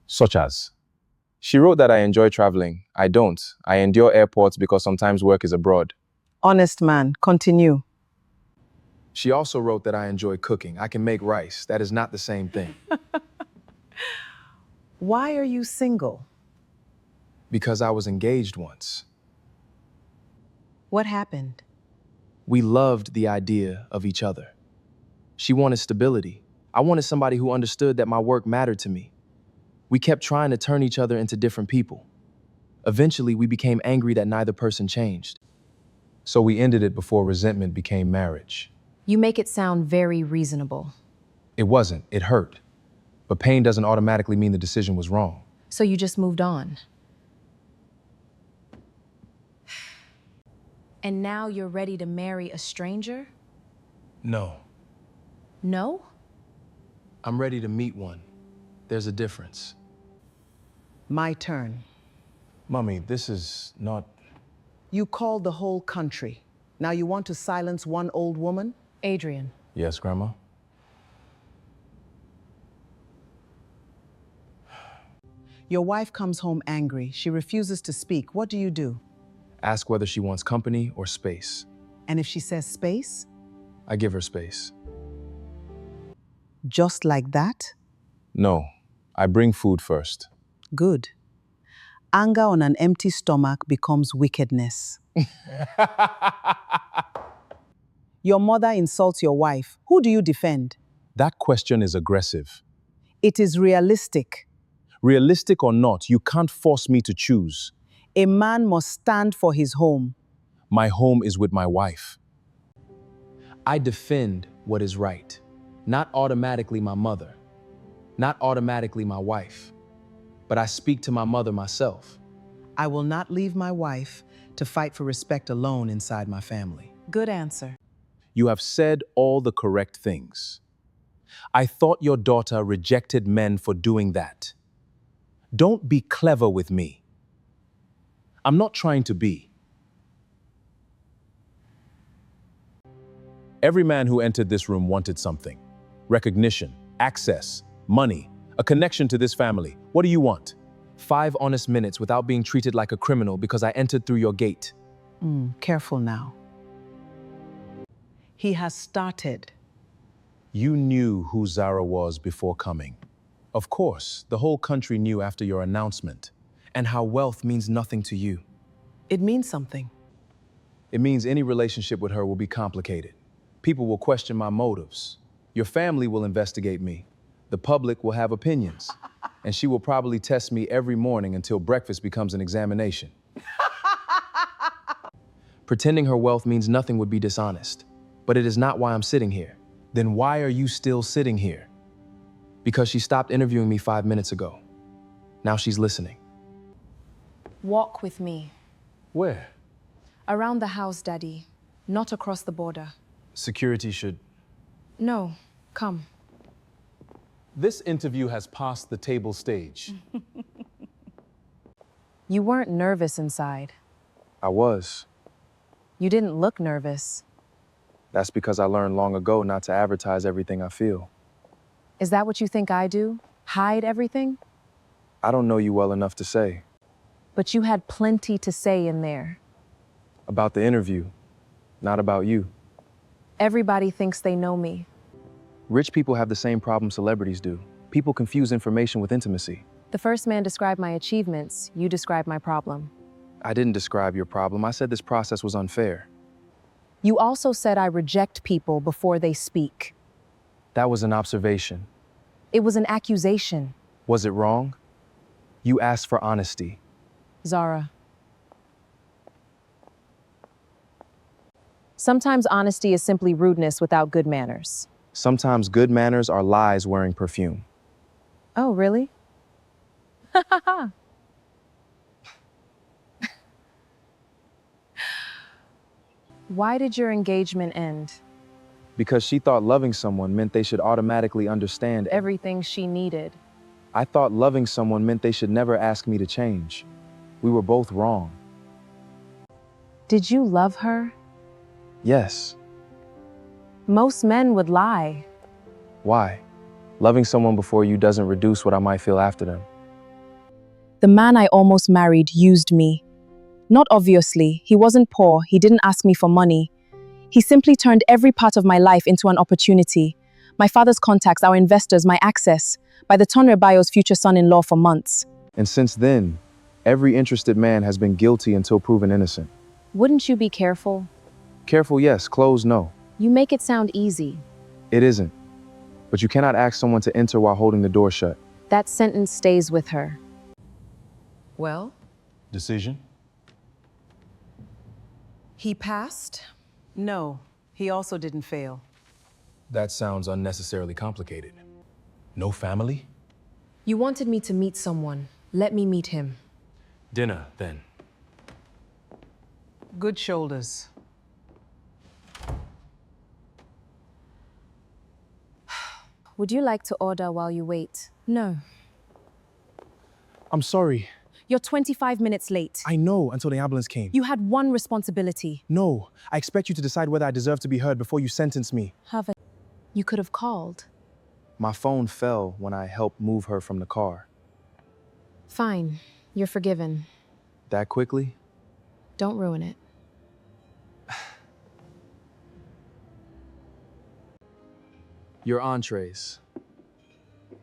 Speaker 1: Such as? She wrote that I enjoy traveling. I don't. I endure airports because sometimes work is abroad.
Speaker 4: Honest man, continue.
Speaker 1: She also wrote that I enjoy cooking. I can make rice. That is not the same thing.
Speaker 4: Why are you single?
Speaker 1: Because I was engaged once.
Speaker 4: What happened?
Speaker 1: We loved the idea of each other. She wanted stability. I wanted somebody who understood that my work mattered to me. We kept trying to turn each other into different people. Eventually, we became angry that neither person changed. So we ended it before resentment became marriage.
Speaker 3: You make it sound very reasonable.
Speaker 1: It wasn't. It hurt. But pain doesn't automatically mean the decision was wrong.
Speaker 3: So you just moved on. And now you're ready to marry a stranger?
Speaker 1: No.
Speaker 3: No?
Speaker 1: I'm ready to meet one. There's a difference.
Speaker 4: My turn.
Speaker 1: Mommy, this is not...
Speaker 4: You called the whole country. Now you want to silence one old woman?
Speaker 3: Adrian.
Speaker 1: Yes, Grandma?
Speaker 4: Your wife comes home angry. She refuses to speak. What do you do?
Speaker 1: Ask whether she wants company or space.
Speaker 4: And if she says space?
Speaker 1: I give her space.
Speaker 4: Just like that?
Speaker 1: No, I bring food first.
Speaker 4: Good. Anger on an empty stomach becomes wickedness. Your mother insults your wife. Who do you defend?
Speaker 1: That question is aggressive.
Speaker 4: It is realistic.
Speaker 1: Realistic or not, you can't force me to choose.
Speaker 4: A man must stand for his home.
Speaker 1: My home is with my wife. I defend what is right, not automatically my mother, not automatically my wife, but I speak to my mother myself.
Speaker 4: I will not leave my wife to fight for respect alone inside my family.
Speaker 2: Good answer.
Speaker 1: You have said all the correct things. I thought your daughter rejected men for doing that. Don't be clever with me. I'm not trying to be. Every man who entered this room wanted something. Recognition, access, money, a connection to this family. What do you want? 5 honest minutes without being treated like a criminal because I entered through your gate.
Speaker 4: Careful now. He has started.
Speaker 1: You knew who Zara was before coming. Of course, the whole country knew after your announcement, and how wealth means nothing to you.
Speaker 4: It means something.
Speaker 1: It means any relationship with her will be complicated. People will question my motives. Your family will investigate me. The public will have opinions. And she will probably test me every morning until breakfast becomes an examination. Pretending her wealth means nothing would be dishonest. But it is not why I'm sitting here. Then why are you still sitting here? Because she stopped interviewing me 5 minutes ago. Now she's listening.
Speaker 3: Walk with me.
Speaker 1: Where?
Speaker 3: Around the house, Daddy. Not across the border.
Speaker 1: Security should...
Speaker 3: No, come.
Speaker 1: This interview has passed the table stage.
Speaker 3: You weren't nervous inside.
Speaker 1: I was.
Speaker 3: You didn't look nervous.
Speaker 1: That's because I learned long ago not to advertise everything I feel.
Speaker 3: Is that what you think I do? Hide everything?
Speaker 1: I don't know you well enough to say.
Speaker 3: But you had plenty to say in there.
Speaker 1: About the interview, not about you.
Speaker 3: Everybody thinks they know me.
Speaker 1: Rich people have the same problem celebrities do. People confuse information with intimacy.
Speaker 3: The first man described my achievements, you described my problem.
Speaker 1: I didn't describe your problem. I said this process was unfair.
Speaker 3: You also said I reject people before they speak.
Speaker 1: That was an observation.
Speaker 3: It was an accusation.
Speaker 1: Was it wrong? You asked for honesty.
Speaker 3: Zara. Sometimes honesty is simply rudeness without good manners.
Speaker 1: Sometimes good manners are lies wearing perfume.
Speaker 3: Oh, really? Why did your engagement end?
Speaker 1: Because she thought loving someone meant they should automatically understand
Speaker 3: Everything she needed.
Speaker 1: I thought loving someone meant they should never ask me to change. We were both wrong.
Speaker 3: Did you love her?
Speaker 1: Yes.
Speaker 3: Most men would lie.
Speaker 1: Why? Loving someone before you doesn't reduce what I might feel after them.
Speaker 3: The man I almost married used me. Not obviously, he wasn't poor, he didn't ask me for money. He simply turned every part of my life into an opportunity. My father's contacts, our investors, my access. By the Zara Adebayo's future son-in-law for months.
Speaker 1: And since then, every interested man has been guilty until proven innocent.
Speaker 3: Wouldn't you be careful?
Speaker 1: Careful, yes. Closed, no.
Speaker 3: You make it sound easy.
Speaker 1: It isn't. But you cannot ask someone to enter while holding the door shut.
Speaker 3: That sentence stays with her.
Speaker 5: Well,
Speaker 6: Decision?
Speaker 5: he passed.
Speaker 4: No, he also didn't fail.
Speaker 1: That sounds unnecessarily complicated. No family?
Speaker 5: You wanted me to meet someone. Let me meet him.
Speaker 1: Dinner, then.
Speaker 4: Good shoulders.
Speaker 3: Would you like to order while you wait?
Speaker 5: No.
Speaker 1: I'm sorry.
Speaker 3: You're 25 minutes late.
Speaker 1: I know until the ambulance came.
Speaker 3: You had one responsibility.
Speaker 1: No, I expect you to decide whether I deserve to be heard before you sentence me.
Speaker 3: Have a... You could have called.
Speaker 1: My phone fell when I helped move her from the car.
Speaker 3: Fine. You're forgiven.
Speaker 1: That quickly?
Speaker 3: Don't ruin it.
Speaker 1: Your entrees.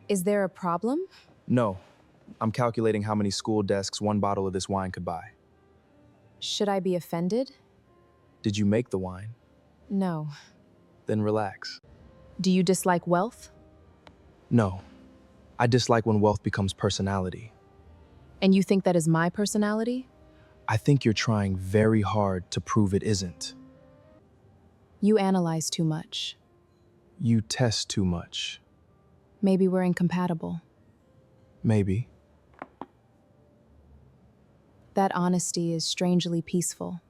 Speaker 3: Is there a problem?
Speaker 1: No. I'm calculating how many school desks one bottle of this wine could buy.
Speaker 3: Should I be offended?
Speaker 1: Did you make the wine?
Speaker 3: No.
Speaker 1: Then relax.
Speaker 3: Do you dislike wealth?
Speaker 1: No. I dislike when wealth becomes personality.
Speaker 3: And you think that is my personality?
Speaker 1: I think you're trying very hard to prove it isn't.
Speaker 3: You analyze too much.
Speaker 1: You test too much.
Speaker 3: Maybe we're incompatible.
Speaker 1: Maybe.
Speaker 3: That honesty is strangely peaceful.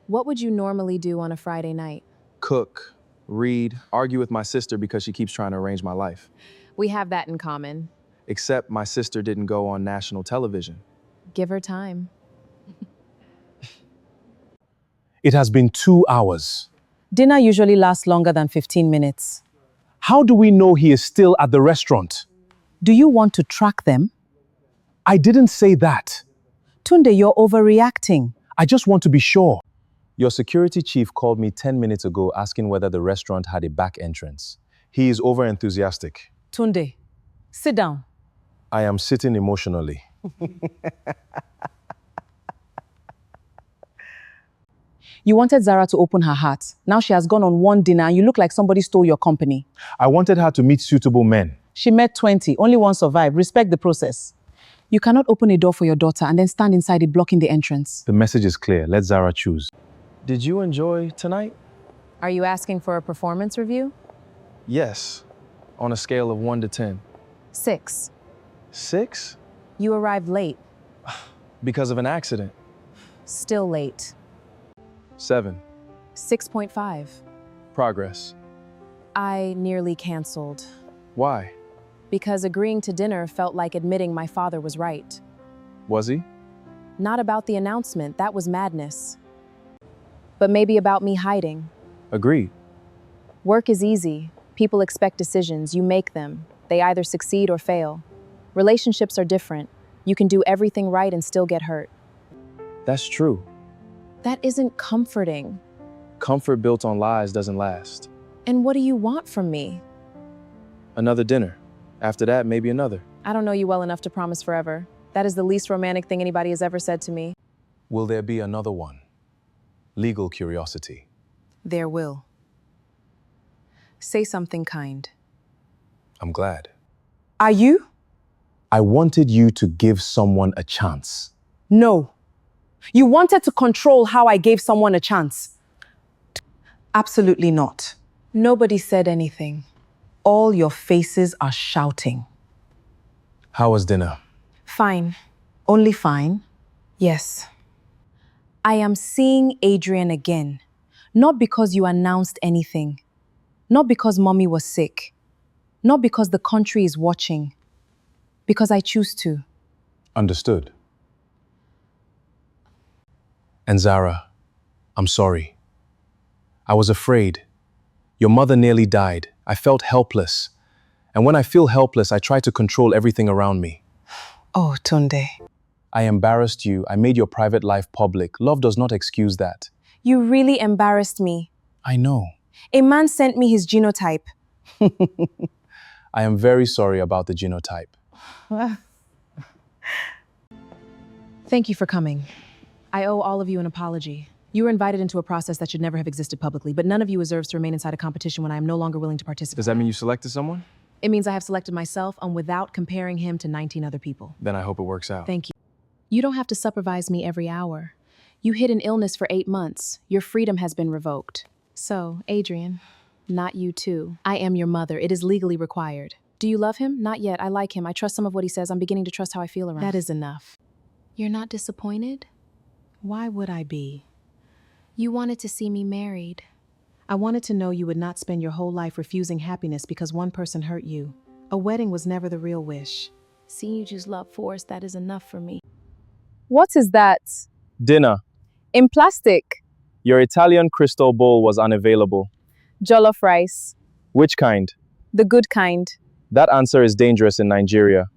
Speaker 3: What would you normally do on a Friday night?
Speaker 1: Cook, read, argue with my sister because she keeps trying to arrange my life.
Speaker 3: We have that in common.
Speaker 1: Except my sister didn't go on national television.
Speaker 3: Give her time.
Speaker 1: It has been 2 hours.
Speaker 2: Dinner usually lasts longer than 15 minutes.
Speaker 1: How do we know he is still at the restaurant?
Speaker 2: Do you want to track them?
Speaker 1: I didn't say that.
Speaker 2: Tunde, you're overreacting.
Speaker 1: I just want to be sure. Your security chief called me 10 minutes ago asking whether the restaurant had a back entrance. He is overenthusiastic.
Speaker 2: Tunde, sit down.
Speaker 1: I am sitting emotionally.
Speaker 2: You wanted Zara to open her heart. Now she has gone on one dinner and you look like somebody stole your company.
Speaker 1: I wanted her to meet suitable men.
Speaker 2: She met 20, only one survived. Respect the process. You cannot open a door for your daughter and then stand inside it blocking the entrance.
Speaker 1: The message is clear. Let Zara choose. Did you enjoy tonight?
Speaker 3: Are you asking for a performance review?
Speaker 1: Yes. On a scale of 1 to 10.
Speaker 3: 6.
Speaker 1: 6?
Speaker 3: You arrived late.
Speaker 1: Because of an accident.
Speaker 3: Still late.
Speaker 1: 7.
Speaker 3: 6.5.
Speaker 1: Progress.
Speaker 3: I nearly canceled.
Speaker 1: Why?
Speaker 3: Because agreeing to dinner felt like admitting my father was right.
Speaker 1: Was he?
Speaker 3: Not about the announcement, that was madness. But maybe about me hiding.
Speaker 1: Agreed.
Speaker 3: Work is easy. People expect decisions, you make them. They either succeed or fail. Relationships are different. You can do everything right and still get hurt.
Speaker 1: That's true.
Speaker 3: That isn't comforting.
Speaker 1: Comfort built on lies doesn't last.
Speaker 3: And what do you want from me?
Speaker 1: Another dinner. After that, maybe another.
Speaker 3: I don't know you well enough to promise forever. That is the least romantic thing anybody has ever said to me.
Speaker 1: Will there be another one? Legal curiosity.
Speaker 2: There will. Say something kind.
Speaker 1: I'm glad.
Speaker 2: Are you?
Speaker 1: I wanted you to give someone a chance.
Speaker 2: No. You wanted to control how I gave someone a chance. Absolutely not.
Speaker 3: Nobody said anything.
Speaker 2: All your faces are shouting.
Speaker 1: How was dinner?
Speaker 3: Fine.
Speaker 2: Only fine.
Speaker 3: Yes. I am seeing Adrian again. Not because you announced anything. Not because mommy was sick. Not because the country is watching. Because I choose to.
Speaker 1: Understood. And Zara, I'm sorry. I was afraid. Your mother nearly died. I felt helpless. And when I feel helpless, I try to control everything around me.
Speaker 2: Oh, Tunde.
Speaker 1: I embarrassed you. I made your private life public. Love does not excuse that.
Speaker 3: You really embarrassed me.
Speaker 1: I know.
Speaker 3: A man sent me his genotype.
Speaker 1: I am very sorry about the genotype.
Speaker 3: Thank you for coming. I owe all of you an apology. You were invited into a process that should never have existed publicly, but none of you deserves to remain inside a competition when I am no longer willing to participate.
Speaker 1: Does that mean you selected someone?
Speaker 3: It means I have selected myself and without comparing him to 19 other people.
Speaker 1: Then I hope it works out.
Speaker 3: Thank you. You don't have to supervise me every hour. You hid an illness for 8 months. Your freedom has been revoked. So, Adrian, not you too. I am your mother. It is legally required. Do you love him? Not yet. I like him. I trust some of what he says. I'm beginning to trust how I feel around him. That is enough. You're not disappointed?
Speaker 2: Why would I be?
Speaker 3: You wanted to see me married.
Speaker 2: I wanted to know you would not spend your whole life refusing happiness because one person hurt you. A wedding was never the real wish.
Speaker 3: Seeing you choose love first, that is enough for me. What is that?
Speaker 1: Dinner.
Speaker 3: In plastic.
Speaker 1: Your Italian crystal bowl was unavailable.
Speaker 3: Jollof rice.
Speaker 1: Which kind?
Speaker 3: The good kind.
Speaker 1: That answer is dangerous in Nigeria.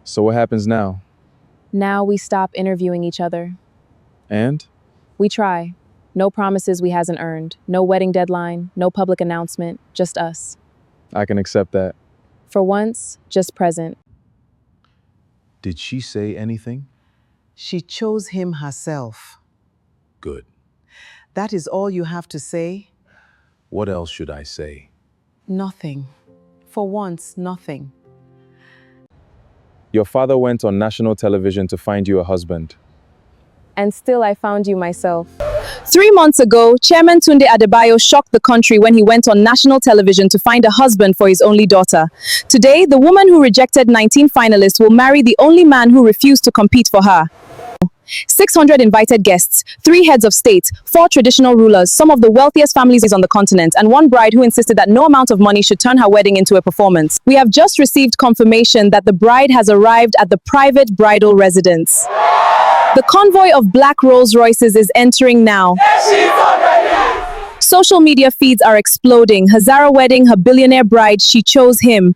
Speaker 1: So what happens now?
Speaker 3: Now we stop interviewing each other.
Speaker 1: And?
Speaker 3: We try. No promises we hasn't earned. No wedding deadline. No public announcement. Just us.
Speaker 1: I can accept that.
Speaker 3: For once, just present.
Speaker 6: Did she say anything?
Speaker 2: She chose him herself.
Speaker 6: Good.
Speaker 2: That is all you have to say?
Speaker 6: What else should I say?
Speaker 2: Nothing. For once, nothing.
Speaker 1: Your father went on national television to find you a husband.
Speaker 3: And still I found you myself. 3 months ago, Chairman Tunde Adebayo shocked the country when he went on national television to find a husband for his only daughter. Today, the woman who rejected 19 finalists will marry the only man who refused to compete for her. 600 invited guests, 3 heads of state, 4 traditional rulers, some of the wealthiest families on the continent, and one bride who insisted that no amount of money should turn her wedding into a performance. We have just received confirmation that the bride has arrived at the private bridal residence. The convoy of black Rolls Royces is entering now. Social media feeds are exploding. Her Zara wedding, her billionaire bride, she chose him.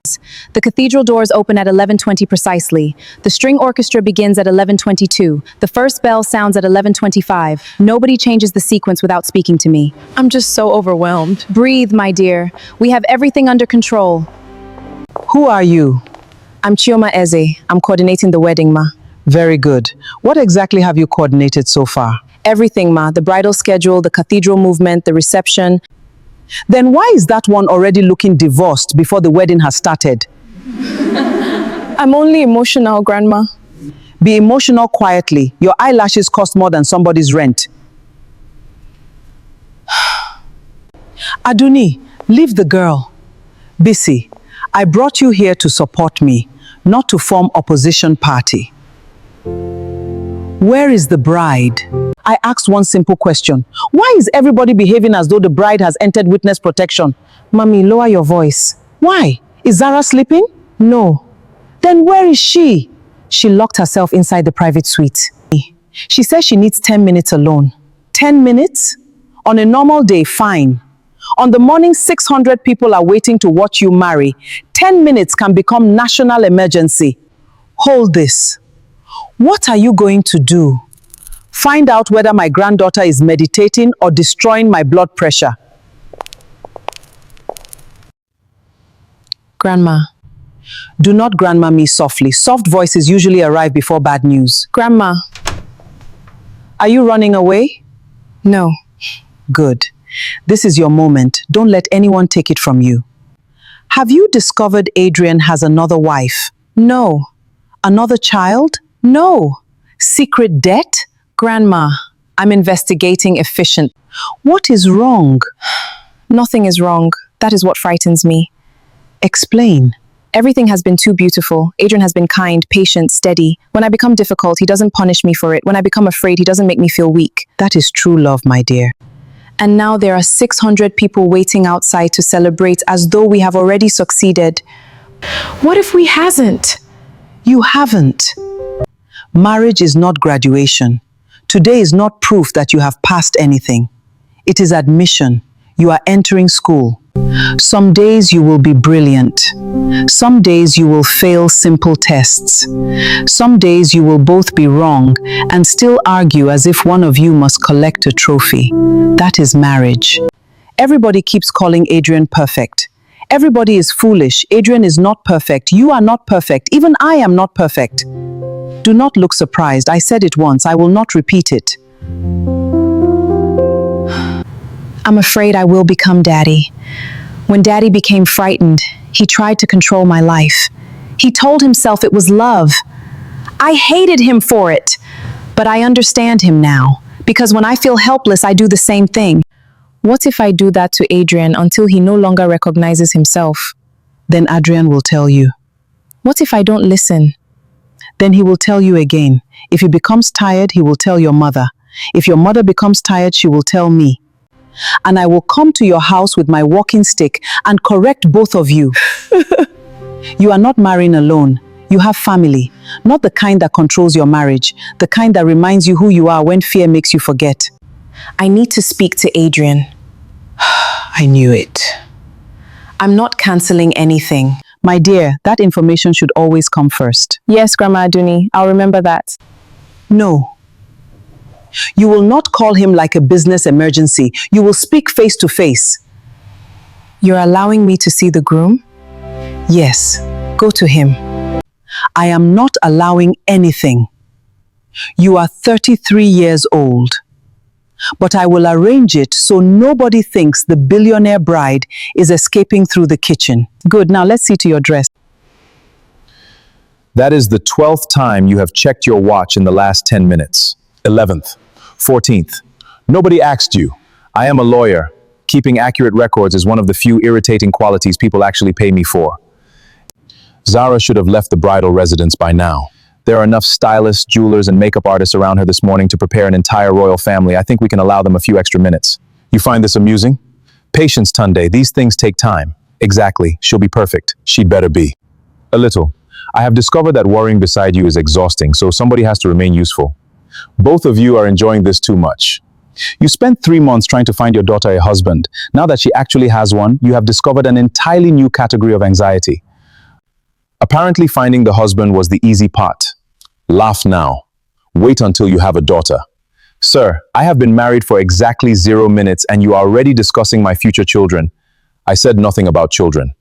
Speaker 3: The cathedral doors open at 11:20 precisely. The string orchestra begins at 11:22. The first bell sounds at 11:25. Nobody changes the sequence without speaking to me. I'm just so overwhelmed. Breathe, my dear. We have everything under control.
Speaker 2: Who are you?
Speaker 3: I'm Chioma Eze. I'm coordinating the wedding, ma.
Speaker 2: Very good. What exactly have you coordinated so far?
Speaker 3: Everything, ma. The bridal schedule, the cathedral movement, the reception.
Speaker 2: Then why is that one already looking divorced before the wedding has started?
Speaker 3: I'm only emotional, Grandma.
Speaker 2: Be emotional quietly. Your eyelashes cost more than somebody's rent. Aduni, leave the girl. Bisi, I brought you here to support me, not to form opposition party. Where is the bride? I asked one simple question. Why is everybody behaving as though the bride has entered witness protection?
Speaker 3: Mommy, lower your voice.
Speaker 2: Why? Is Zara sleeping?
Speaker 3: No.
Speaker 2: Then where is she?
Speaker 3: She locked herself inside the private suite.
Speaker 2: She says she needs 10 minutes alone. 10 minutes? On a normal day, fine. On the morning 600 people are waiting to watch you marry. 10 minutes can become national emergency. Hold this. What are you going to do?
Speaker 4: find out whether my granddaughter is meditating or destroying my blood pressure.
Speaker 2: Grandma.
Speaker 4: Do not grandma me softly. Soft voices usually arrive before bad news.
Speaker 2: Grandma.
Speaker 4: Are you running away?
Speaker 2: No.
Speaker 4: Good. This is your moment. Don't let anyone take it from you. Have you discovered Adrian has another wife?
Speaker 2: No.
Speaker 4: Another child?
Speaker 2: No.
Speaker 4: Secret debt?
Speaker 2: Grandma, I'm investigating efficient.
Speaker 4: What is wrong?
Speaker 2: Nothing is wrong. That is what frightens me.
Speaker 4: Explain.
Speaker 2: Everything has been too beautiful. Adrian has been kind, patient, steady. When I become difficult, he doesn't punish me for it. When I become afraid, he doesn't make me feel weak.
Speaker 4: That is true love, my dear.
Speaker 2: And now there are 600 people waiting outside to celebrate as though we have already succeeded. What if we hasn't?
Speaker 4: You haven't. Marriage is not graduation. Today is not proof that you have passed anything. It is admission. You are entering school. Some days you will be brilliant. Some days you will fail simple tests. Some days you will both be wrong and still argue as if one of you must collect a trophy. That is marriage. Everybody keeps calling Adrian perfect. Everybody is foolish. Adrian is not perfect. You are not perfect. Even I am not perfect. Do not look surprised. I said it once. I will not repeat it.
Speaker 2: I'm afraid I will become daddy. When daddy became frightened, he tried to control my life. He told himself it was love. I hated him for it. But I understand him now, because when I feel helpless, I do the same thing. What if I do that to Adrian until he no longer recognizes himself?
Speaker 4: Then Adrian will tell you.
Speaker 2: What if I don't listen?
Speaker 4: Then he will tell you again. If he becomes tired, he will tell your mother. If your mother becomes tired, she will tell me. And I will come to your house with my walking stick and correct both of you. You are not marrying alone. You have family. Not the kind that controls your marriage. The kind that reminds you who you are when fear makes you forget.
Speaker 2: I need to speak to Adrian.
Speaker 4: I knew it.
Speaker 2: I'm not canceling anything.
Speaker 4: My dear, that information should always come first.
Speaker 2: Yes, Grandma Aduni, I'll remember that.
Speaker 4: No. You will not call him like a business emergency. You will speak face to face.
Speaker 2: You're allowing me to see the groom?
Speaker 4: Yes, go to him. I am not allowing anything. You are 33 years old. But I will arrange it so nobody thinks the billionaire bride is escaping through the kitchen. Good, now let's see to your dress.
Speaker 1: That is the 12th time you have checked your watch in the last 10 minutes. 11th. 14th. Nobody asked you. I am a lawyer. Keeping accurate records is one of the few irritating qualities people actually pay me for. Zara should have left the bridal residence by now. There are enough stylists, jewelers, and makeup artists around her this morning to prepare an entire royal family. I think we can allow them a few extra minutes. You find this amusing? Patience, Tunde. These things take time. Exactly. She'll be perfect. She'd better be. A little. I have discovered that worrying beside you is exhausting, so somebody has to remain useful. Both of you are enjoying this too much. You spent 3 months trying to find your daughter a husband. Now that she actually has one, you have discovered an entirely new category of anxiety. Apparently finding the husband was the easy part. Laugh now. Wait until you have a daughter. Sir, I have been married for exactly 0 minutes and you are already discussing my future children. I said nothing about children.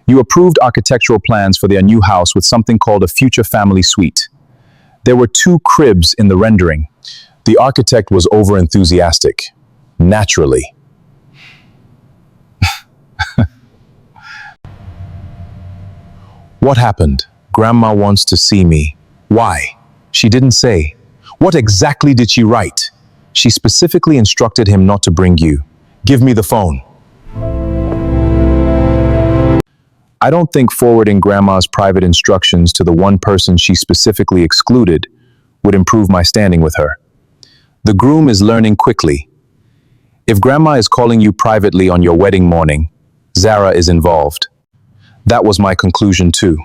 Speaker 1: You approved architectural plans for their new house with something called a future family suite. There were 2 cribs in the rendering. The architect was over-enthusiastic. Naturally. What happened? Grandma wants to see me. Why? She didn't say. What exactly did she write? She specifically instructed him not to bring you. Give me the phone. I don't think forwarding Grandma's private instructions to the one person she specifically excluded would improve my standing with her. The groom is learning quickly. If Grandma is calling you privately on your wedding morning, Zara is involved. That was my conclusion too.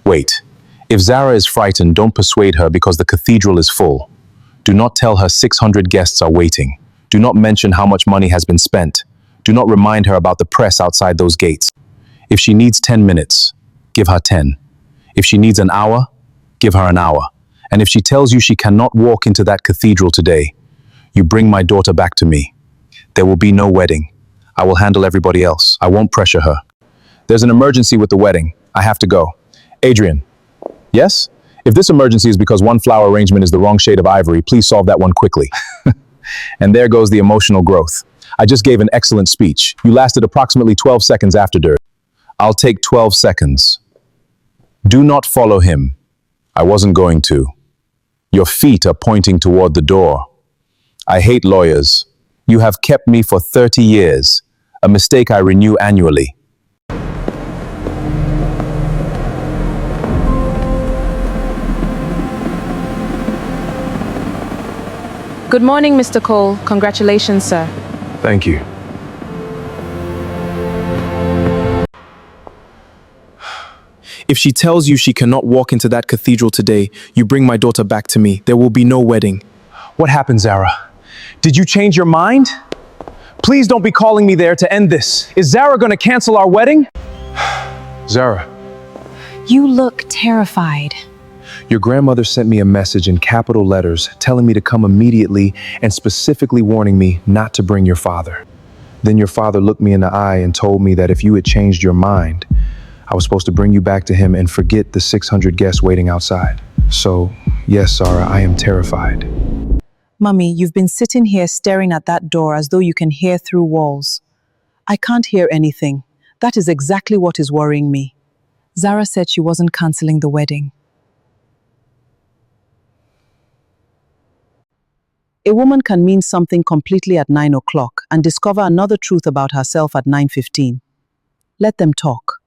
Speaker 1: Wait, if Zara is frightened, don't persuade her because the cathedral is full. Do not tell her 600 guests are waiting. Do not mention how much money has been spent. Do not remind her about the press outside those gates. If she needs 10 minutes, give her 10. If she needs an hour, give her an hour. And if she tells you she cannot walk into that cathedral today, you bring my daughter back to me. There will be no wedding. I will handle everybody else. I won't pressure her. There's an emergency with the wedding. I have to go. Adrian. Yes? If this emergency is because one flower arrangement is the wrong shade of ivory, please solve that one quickly. And there goes the emotional growth. I just gave an excellent speech. You lasted approximately 12 seconds after dirt. I'll take 12 seconds. Do not follow him. I wasn't going to. Your feet are pointing toward the door. I hate lawyers. You have kept me for 30 years, a mistake I renew annually.
Speaker 3: Good morning, Mr. Cole. Congratulations, sir.
Speaker 1: Thank you.
Speaker 7: If she tells you she cannot walk into that cathedral today, you bring my daughter back to me. There will be no wedding.
Speaker 1: What happened, Zara? Did you change your mind? Please don't be calling me there to end this. Is Zara gonna cancel our wedding? Zara,
Speaker 3: You look terrified.
Speaker 1: your grandmother sent me a message in capital letters telling me to come immediately and specifically warning me not to bring your father. Then your father looked me in the eye and told me that if you had changed your mind, I was supposed to bring you back to him and forget the 600 guests waiting outside. So, yes, Zara, I am terrified.
Speaker 4: Mummy, you've been sitting here staring at that door as though you can hear through walls. I can't hear anything. That is exactly what is worrying me. Zara said she wasn't canceling the wedding. A woman can mean something completely at 9 o'clock and discover another truth about herself at 9:15. Let them talk.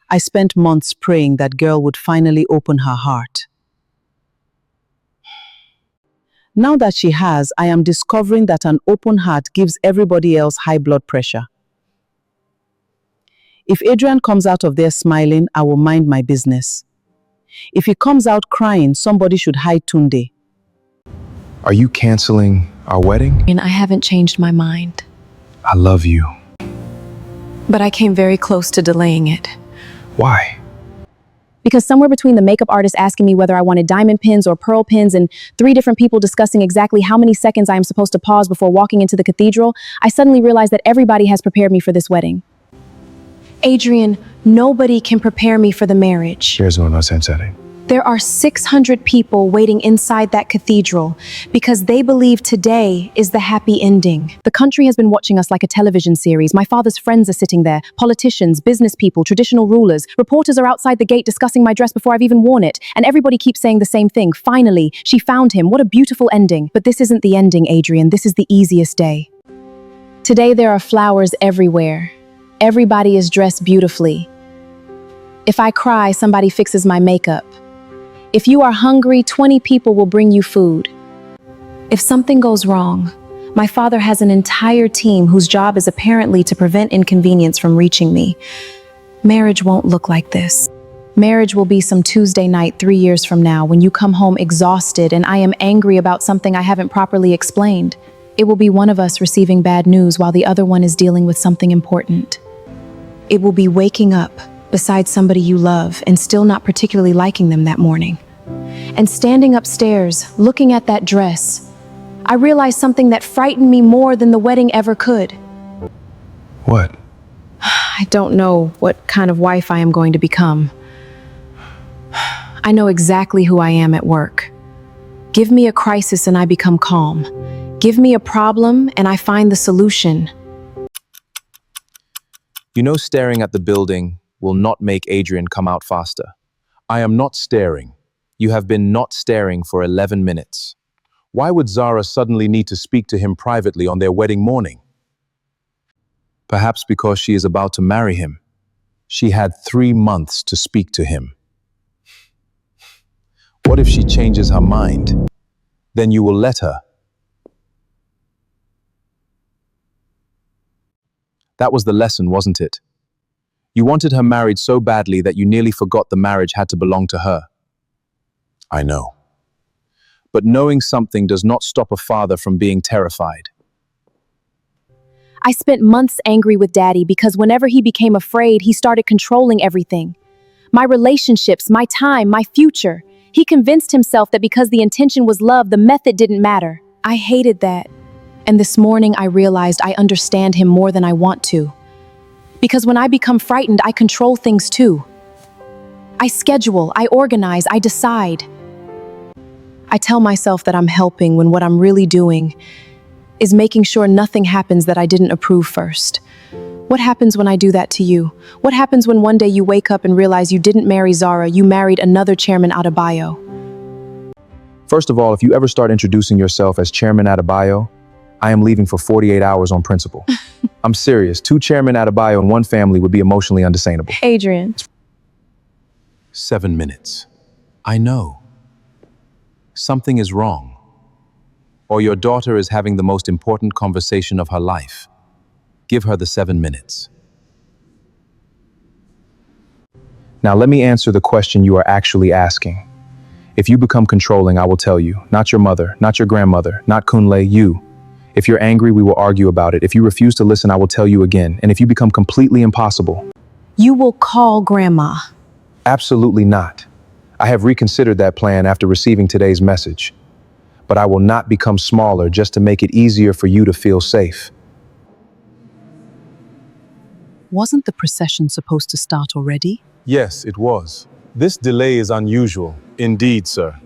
Speaker 4: I spent months praying that girl would finally open her heart. Now that she has, I am discovering that an open heart gives everybody else high blood pressure. If Adrian comes out of there smiling, I will mind my business. If he comes out crying, somebody should hide Tunde.
Speaker 1: Are you canceling our wedding?
Speaker 3: And I haven't changed my mind.
Speaker 1: I love you.
Speaker 3: But I came very close to delaying it.
Speaker 1: Why?
Speaker 3: Because somewhere between the makeup artist asking me whether I wanted diamond pins or pearl pins and 3 different people discussing exactly how many seconds I am supposed to pause before walking into the cathedral, I suddenly realized that everybody has prepared me for this wedding. Adrian, nobody can prepare me for the marriage.
Speaker 1: There's no sense in it.
Speaker 3: There are 600 people waiting inside that cathedral because they believe today is the happy ending. The country has been watching us like a television series. My father's friends are sitting there, politicians, business people, traditional rulers. Reporters are outside the gate discussing my dress before I've even worn it. And everybody keeps saying the same thing. Finally, she found him. What a beautiful ending. But this isn't the ending, Adrian. This is the easiest day. Today there are flowers everywhere. Everybody is dressed beautifully. If I cry, somebody fixes my makeup. If you are hungry, 20 people will bring you food. If something goes wrong, my father has an entire team whose job is apparently to prevent inconvenience from reaching me. Marriage won't look like this. Marriage will be some Tuesday night 3 years from now when you come home exhausted and I am angry about something I haven't properly explained. It will be one of us receiving bad news while the other one is dealing with something important. It will be waking up beside somebody you love and still not particularly liking them that morning. And standing upstairs, looking at that dress, I realized something that frightened me more than the wedding ever could.
Speaker 1: What?
Speaker 3: I don't know what kind of wife I am going to become. I know exactly who I am at work. Give me a crisis and I become calm. Give me a problem and I find the solution.
Speaker 1: You know, staring at the building will not make Adrian come out faster. I am not staring. You have been not staring for 11 minutes. Why would Zara suddenly need to speak to him privately on their wedding morning? Perhaps because she is about to marry him. She had 3 months to speak to him. What if she changes her mind? Then you will let her. That was the lesson, wasn't it? You wanted her married so badly that you nearly forgot the marriage had to belong to her. I know. But knowing something does not stop a father from being terrified.
Speaker 3: I spent months angry with Daddy because whenever he became afraid, he started controlling everything. My relationships, my time, my future. He convinced himself that because the intention was love, the method didn't matter. I hated that. And this morning I realized I understand him more than I want to. Because when I become frightened, I control things too. I schedule, I organize, I decide. I tell myself that I'm helping when what I'm really doing is making sure nothing happens that I didn't approve first. What happens when I do that to you? What happens when one day you wake up and realize you didn't marry Zara, you married another Chairman Adebayo?
Speaker 1: First of all, if you ever start introducing yourself as Chairman Adebayo, I am leaving for 48 hours on principle. I'm serious. 2 Chairman Adebayo in one family would be emotionally unsustainable.
Speaker 3: Adrian.
Speaker 1: 7 minutes. I know. Something is wrong. Or your daughter is having the most important conversation of her life. Give her the 7 minutes. Now let me answer the question you are actually asking. If you become controlling, I will tell you, not your mother, not your grandmother, not Kunle, you. If you're angry, we will argue about it. If you refuse to listen, I will tell you again. And if you become completely impossible,
Speaker 3: You will call Grandma.
Speaker 1: absolutely not. I have reconsidered that plan after receiving today's message. But I will not become smaller just to make it easier for you to feel safe.
Speaker 2: Wasn't the procession supposed to start already?
Speaker 6: Yes, it was. This delay is unusual. Indeed, sir.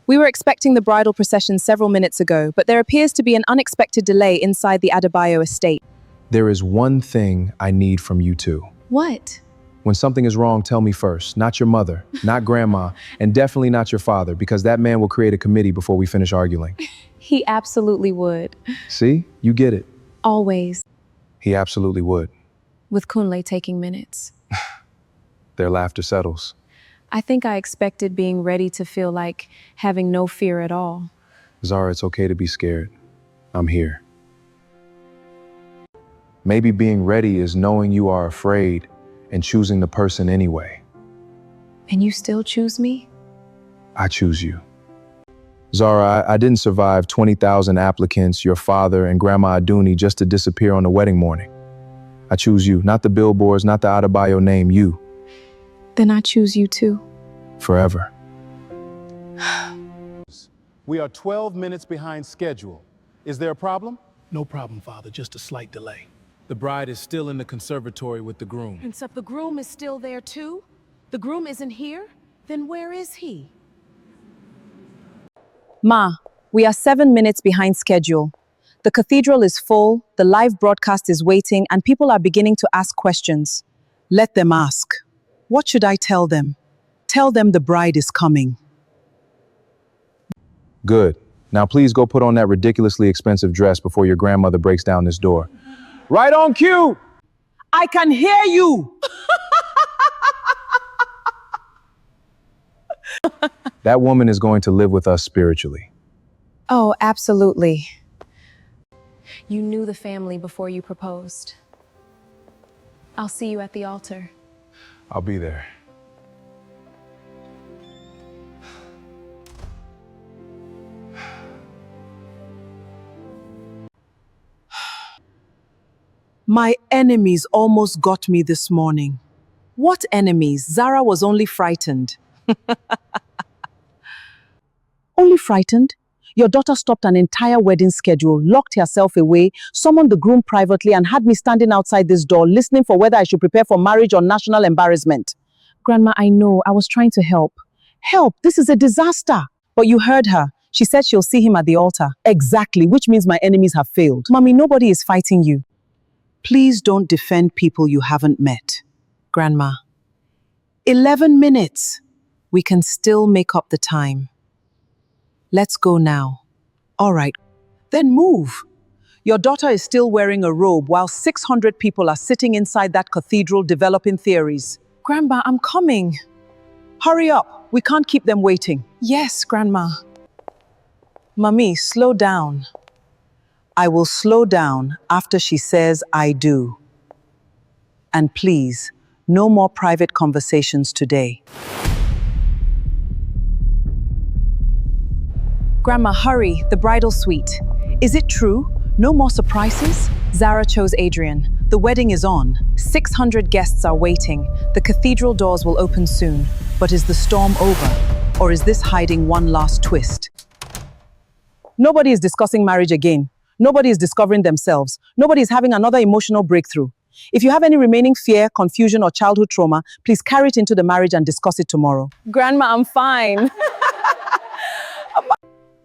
Speaker 3: We were expecting the bridal procession several minutes ago, but there appears to be an unexpected delay inside the Adebayo estate.
Speaker 1: There is one thing I need from you two.
Speaker 3: What?
Speaker 1: When something is wrong, tell me first. Not your mother, not grandma, and definitely not your father, because that man will create a committee before we finish arguing.
Speaker 3: He absolutely would.
Speaker 1: See? You get it.
Speaker 3: Always.
Speaker 1: He absolutely would.
Speaker 3: With Kunle taking minutes.
Speaker 1: Their laughter settles.
Speaker 3: I think I expected being ready to feel like having no fear at all.
Speaker 1: Zara, it's okay to be scared. I'm here. Maybe being ready is knowing you are afraid and choosing the person anyway.
Speaker 3: And you still choose me?
Speaker 1: I choose you. Zara, I didn't survive 20,000 applicants, your father, and Grandma Aduni just to disappear on the wedding morning. I choose you, not the billboards, not the Adebayo name, you.
Speaker 3: Then I choose you too.
Speaker 1: Forever.
Speaker 6: We are 12 minutes behind schedule. Is there a problem?
Speaker 8: No problem, Father, just a slight delay.
Speaker 6: The bride is still in the conservatory with the groom.
Speaker 5: Except the groom is still there too? The groom isn't here? Then where is he?
Speaker 2: Ma, we are 7 minutes behind schedule. The cathedral is full, the live broadcast is waiting, and people are beginning to ask questions. Let them ask. What should I tell them? Tell them the bride is coming.
Speaker 1: Good. Now please go put on that ridiculously expensive dress before your grandmother breaks down this door. Right on cue!
Speaker 2: I can hear you!
Speaker 1: That woman is going to live with us spiritually.
Speaker 3: Oh, absolutely. You knew the family before you proposed. I'll see you at the altar.
Speaker 1: I'll be there.
Speaker 2: My enemies almost got me this morning. What enemies? Zara was only frightened. Only frightened? Your daughter stopped an entire wedding schedule, locked herself away, summoned the groom privately, and had me standing outside this door listening for whether I should prepare for marriage or national embarrassment.
Speaker 3: Grandma, I know. I was trying to help.
Speaker 2: Help! This is a disaster! But you heard her. She said she'll see him at the altar. Exactly, which means my enemies have failed. Mommy, nobody is fighting you. Please don't defend people you haven't met. Grandma. 11 minutes. We can still make up the time. Let's go now. All right, then move. Your daughter is still wearing a robe while 600 people are sitting inside that cathedral developing theories. Grandma, I'm coming. Hurry up. We can't keep them waiting. Yes, Grandma. Mommy, slow down. I will slow down after she says I do. And please, no more private conversations today. Grandma, hurry, the bridal suite. Is it true? No more surprises? Zara chose Adrian. The wedding is on. 600 guests are waiting. The cathedral doors will open soon. But is the storm over?
Speaker 4: Or is this hiding one last twist?
Speaker 2: Nobody is discussing marriage again. Nobody is discovering themselves. Nobody is having another emotional breakthrough. If you have any remaining fear, confusion, or childhood trauma, please carry it into the marriage and discuss it tomorrow.
Speaker 3: Grandma, I'm fine.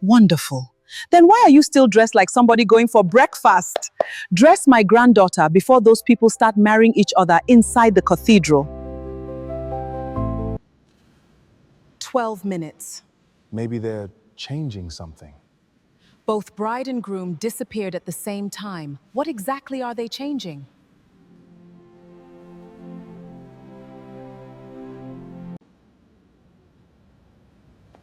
Speaker 2: Wonderful. Then why are you still dressed like somebody going for breakfast? Dress my granddaughter before those people start marrying each other inside the cathedral. 12 minutes.
Speaker 6: Maybe they're changing something.
Speaker 5: Both bride and groom disappeared at the same time. What exactly are they changing?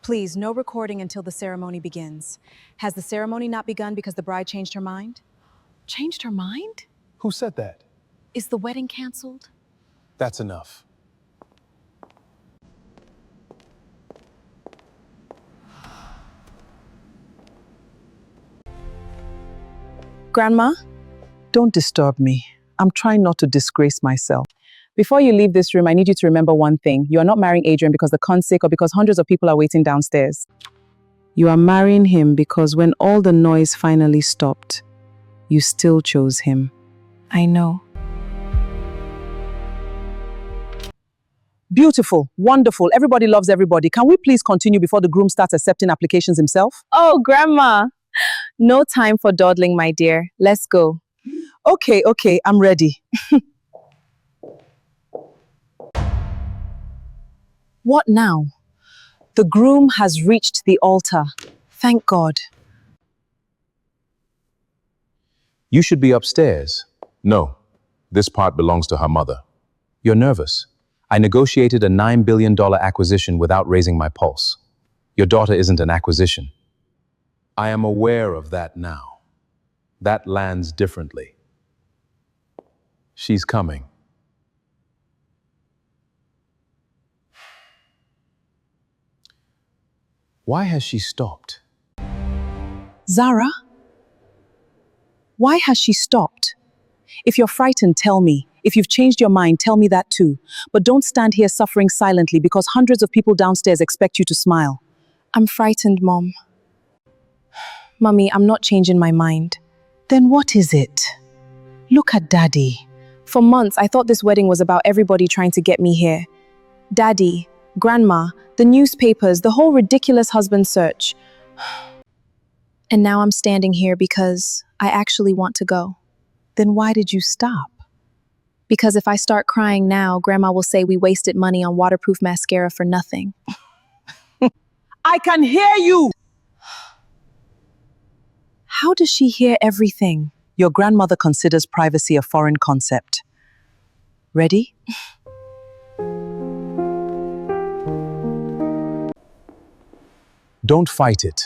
Speaker 5: Please, no recording until the ceremony begins. Has the ceremony not begun because the bride changed her mind? Changed her mind?
Speaker 6: Who said that?
Speaker 5: Is the wedding canceled?
Speaker 6: That's enough.
Speaker 2: Grandma,
Speaker 4: Don't disturb me. I'm trying not to disgrace myself.
Speaker 2: before you leave this room, I need you to remember one thing. You are not marrying Adrian because the con's sake or because hundreds of people are waiting downstairs. You are marrying him because when all the noise finally stopped, you still chose him.
Speaker 3: I know.
Speaker 2: Beautiful, wonderful, everybody loves everybody. Can we please continue before the groom starts accepting applications himself?
Speaker 3: Oh, Grandma. No time for dawdling, my dear. Let's go.
Speaker 2: Okay, I'm ready. What now? The groom has reached the altar. Thank God.
Speaker 1: You should be upstairs. No, this part belongs to her mother. You're nervous. I negotiated a $9 billion acquisition without raising my pulse. Your daughter isn't an acquisition. I am aware of that now. That lands differently. She's coming. Why has she stopped?
Speaker 2: Zara? Why has she stopped? If you're frightened, tell me. If you've changed your mind, tell me that too. But don't stand here suffering silently because hundreds of people downstairs expect you to smile.
Speaker 3: I'm frightened, Mom. Mommy, I'm not changing my mind.
Speaker 2: Then what is it? Look at Daddy.
Speaker 3: For months, I thought this wedding was about everybody trying to get me here. Daddy, Grandma, the newspapers, the whole ridiculous husband search. And now I'm standing here because I actually want to go.
Speaker 2: Then why did you stop?
Speaker 3: Because if I start crying now, Grandma will say we wasted money on waterproof mascara for nothing.
Speaker 2: I can hear you!
Speaker 3: How does she hear everything?
Speaker 2: Your grandmother considers privacy a foreign concept. Ready?
Speaker 1: Don't fight it.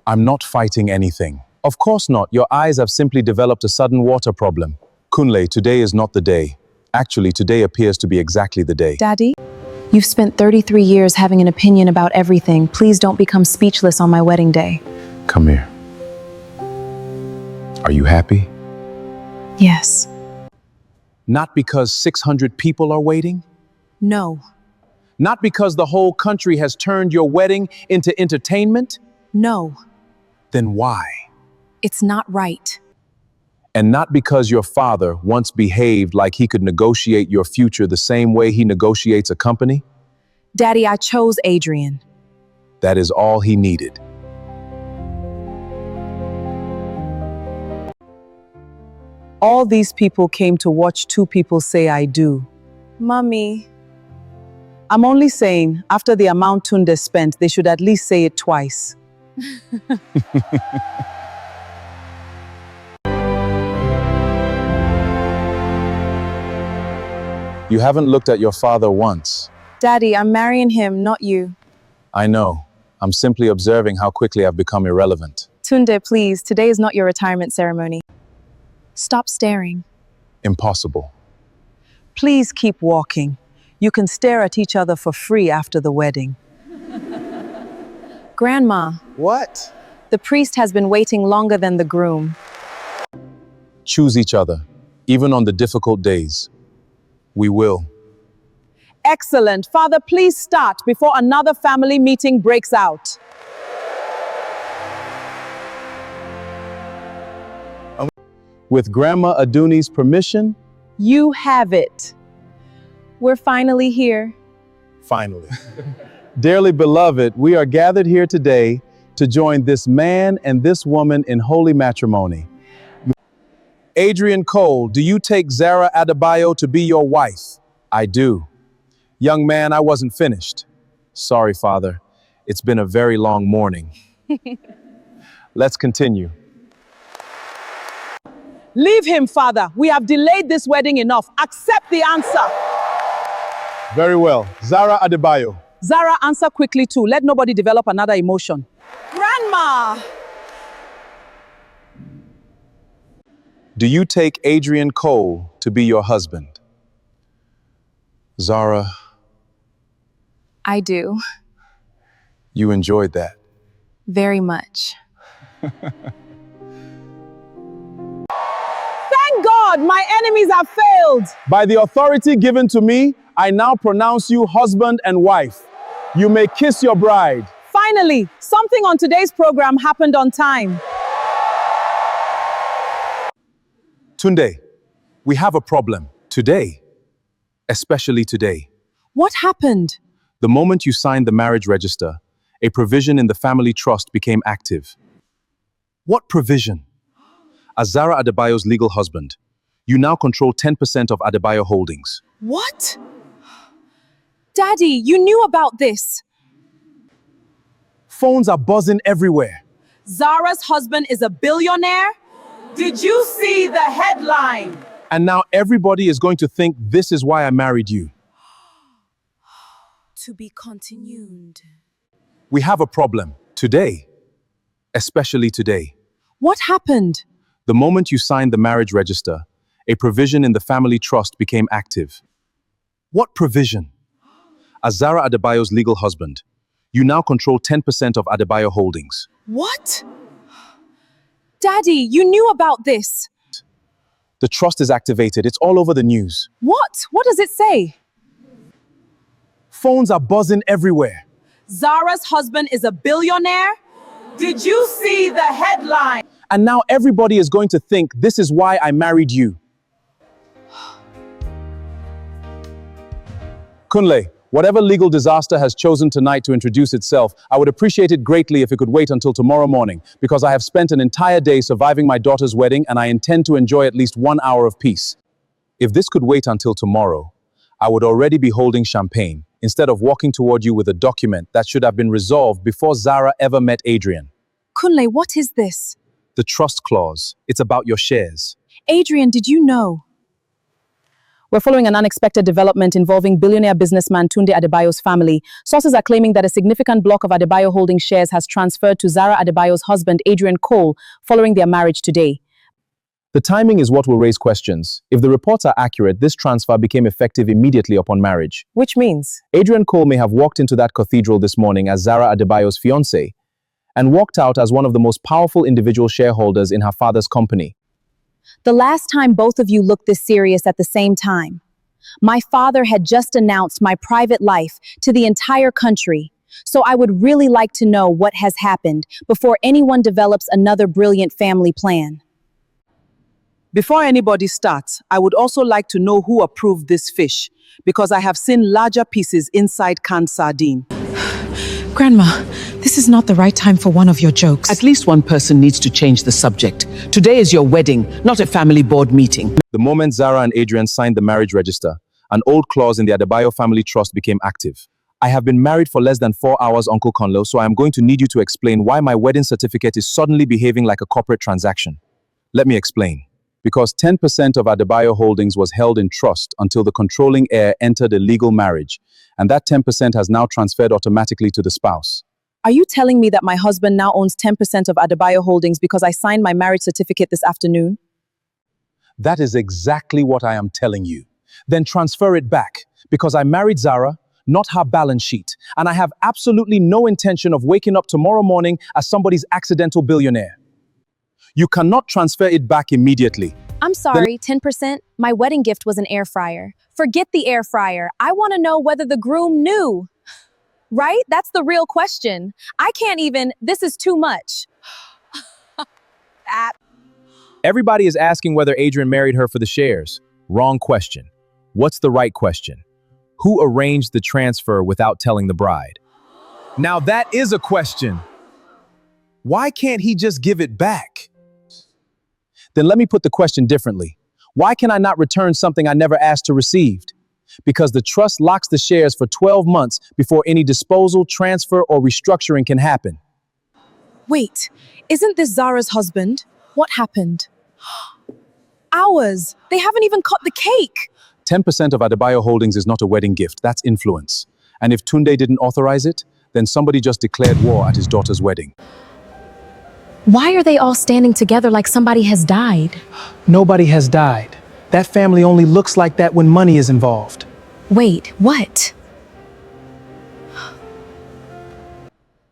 Speaker 1: I'm not fighting anything. Of course not. Your eyes have simply developed a sudden water problem. Kunle, today is not the day. Actually, today appears to be exactly the day.
Speaker 3: Daddy, you've spent 33 years having an opinion about everything. Please don't become speechless on my wedding day.
Speaker 1: Come here. Are you happy?
Speaker 3: Yes.
Speaker 1: Not because 600 people are waiting?
Speaker 3: No.
Speaker 1: Not because the whole country has turned your wedding into entertainment?
Speaker 3: No.
Speaker 1: Then why?
Speaker 3: It's not right.
Speaker 1: And not because your father once behaved like he could negotiate your future the same way he negotiates a company?
Speaker 2: Daddy, I chose Adrian.
Speaker 1: That is all he needed.
Speaker 2: All these people came to watch two people say I do.
Speaker 3: Mommy.
Speaker 2: I'm only saying, after the amount Tunde spent, they should at least say it twice.
Speaker 1: You haven't looked at your father once.
Speaker 3: Daddy, I'm marrying him, not you.
Speaker 1: I know. I'm simply observing how quickly I've become irrelevant.
Speaker 3: Tunde, please, today is not your retirement ceremony. Stop staring.
Speaker 1: Impossible.
Speaker 2: Please keep walking. You can stare at each other for free after the wedding.
Speaker 3: Grandma,
Speaker 6: What?
Speaker 3: the priest has been waiting longer than the groom.
Speaker 1: Choose each other, even on the difficult days. We will.
Speaker 4: Excellent. Father, please start before another family meeting breaks out.
Speaker 1: With Grandma Aduni's permission,
Speaker 4: You have it.
Speaker 3: We're finally here.
Speaker 1: finally. Dearly beloved, we are gathered here today to join this man and this woman in holy matrimony. Adrian Cole, do you take Zara Adebayo to be your wife? I do. Young man, I wasn't finished. Sorry, Father. It's been a very long morning. Let's continue.
Speaker 4: Leave him, Father. We have delayed this wedding enough. Accept the answer.
Speaker 1: Very well. Zara Adebayo.
Speaker 4: Zara, answer quickly too. Let nobody develop another emotion.
Speaker 5: Grandma!
Speaker 1: Do you take Adrian Cole to be your husband? Zara,
Speaker 3: I do.
Speaker 1: you enjoyed that.
Speaker 3: Very much.
Speaker 4: Thank God, my enemies have failed.
Speaker 1: By the authority given to me, I now pronounce you husband and wife. You may kiss your bride.
Speaker 4: Finally, something on today's program happened on time.
Speaker 1: Tunde, we have a problem. Today. Especially today.
Speaker 4: What happened?
Speaker 1: The moment you signed the marriage register, a provision in the family trust became active. What provision? As Zara Adebayo's legal husband, you now control 10% of Adebayo holdings.
Speaker 3: What? Daddy, you knew about this.
Speaker 1: Phones are buzzing everywhere.
Speaker 4: Zara's husband is a billionaire? Did you see the headline?
Speaker 1: And now everybody is going to think this is why I married you.
Speaker 5: To be continued.
Speaker 1: We have a problem. Today. Especially today.
Speaker 4: What happened?
Speaker 1: The moment you signed the marriage register, a provision in the family trust became active. What provision? As Zara Adebayo's legal husband, you now control 10% of Adebayo holdings.
Speaker 3: What? Daddy, you knew about this.
Speaker 1: The trust is activated. It's all over the news.
Speaker 3: What? What does it say?
Speaker 1: Phones are buzzing everywhere.
Speaker 4: Zara's husband is a billionaire? Did you see the headline?
Speaker 1: And now everybody is going to think this is why I married you. Kunle, whatever legal disaster has chosen tonight to introduce itself, I would appreciate it greatly if it could wait until tomorrow morning, because I have spent an entire day surviving my daughter's wedding and I intend to enjoy at least 1 hour of peace. If this could wait until tomorrow, I would already be holding champagne instead of walking toward you with a document that should have been resolved before Zara ever met Adrian.
Speaker 3: Kunle, what is this?
Speaker 1: The trust clause. It's about your shares.
Speaker 3: Adrian, did you know?
Speaker 4: We're following an unexpected development involving billionaire businessman Tunde Adebayo's family. Sources are claiming that a significant block of Adebayo holding shares has transferred to Zara Adebayo's husband, Adrian Cole, following their marriage today.
Speaker 1: The timing is what will raise questions. If the reports are accurate, this transfer became effective immediately upon marriage.
Speaker 4: Which means?
Speaker 1: Adrian Cole may have walked into that cathedral this morning as Zara Adebayo's fiancé and walked out as one of the most powerful individual shareholders in her father's company.
Speaker 3: The last time both of you looked this serious at the same time. My father had just announced my private life to the entire country, so I would really like to know what has happened before anyone develops another brilliant family plan.
Speaker 4: Before anybody starts, I would also like to know who approved this fish, because I have seen larger pieces inside canned sardine.
Speaker 5: Grandma, this is not the right time for one of your jokes.
Speaker 9: At least one person needs to change the subject. Today is your wedding, not a family board meeting.
Speaker 1: The moment Zara and Adrian signed the marriage register, an old clause in the Adebayo family trust became active. I have been married for less than 4 hours, Uncle Conlo, so I am going to need you to explain why my wedding certificate is suddenly behaving like a corporate transaction. Let me explain. Because 10% of Adebayo holdings was held in trust until the controlling heir entered a legal marriage, and that 10% has now transferred automatically to the spouse.
Speaker 4: Are you telling me that my husband now owns 10% of Adebayo holdings because I signed my marriage certificate this afternoon?
Speaker 1: That is exactly what I am telling you. Then transfer it back, because I married Zara, not her balance sheet, and I have absolutely no intention of waking up tomorrow morning as somebody's accidental billionaire. You cannot transfer it back immediately.
Speaker 3: I'm sorry, 10%? My wedding gift was an air fryer. Forget the air fryer. I want to know whether the groom knew. Right? That's the real question. I can't even, this is too much.
Speaker 1: Everybody is asking whether Adrian married her for the shares. Wrong question. What's the right question? Who arranged the transfer without telling the bride? Now that is a question. Why can't he just give it back? Then let me put the question differently. Why can I not return something I never asked to receive? Because the trust locks the shares for 12 months before any disposal, transfer, or restructuring can happen.
Speaker 2: Wait, isn't this Zara's husband? What happened? Ours! They haven't even cut the cake!
Speaker 1: 10% of Adebayo Holdings is not a wedding gift, that's influence. And if Tunde didn't authorize it, then somebody just declared war at his daughter's wedding.
Speaker 3: Why are they all standing together like somebody has died?
Speaker 8: Nobody has died. That family only looks like that when money is involved.
Speaker 3: Wait, what?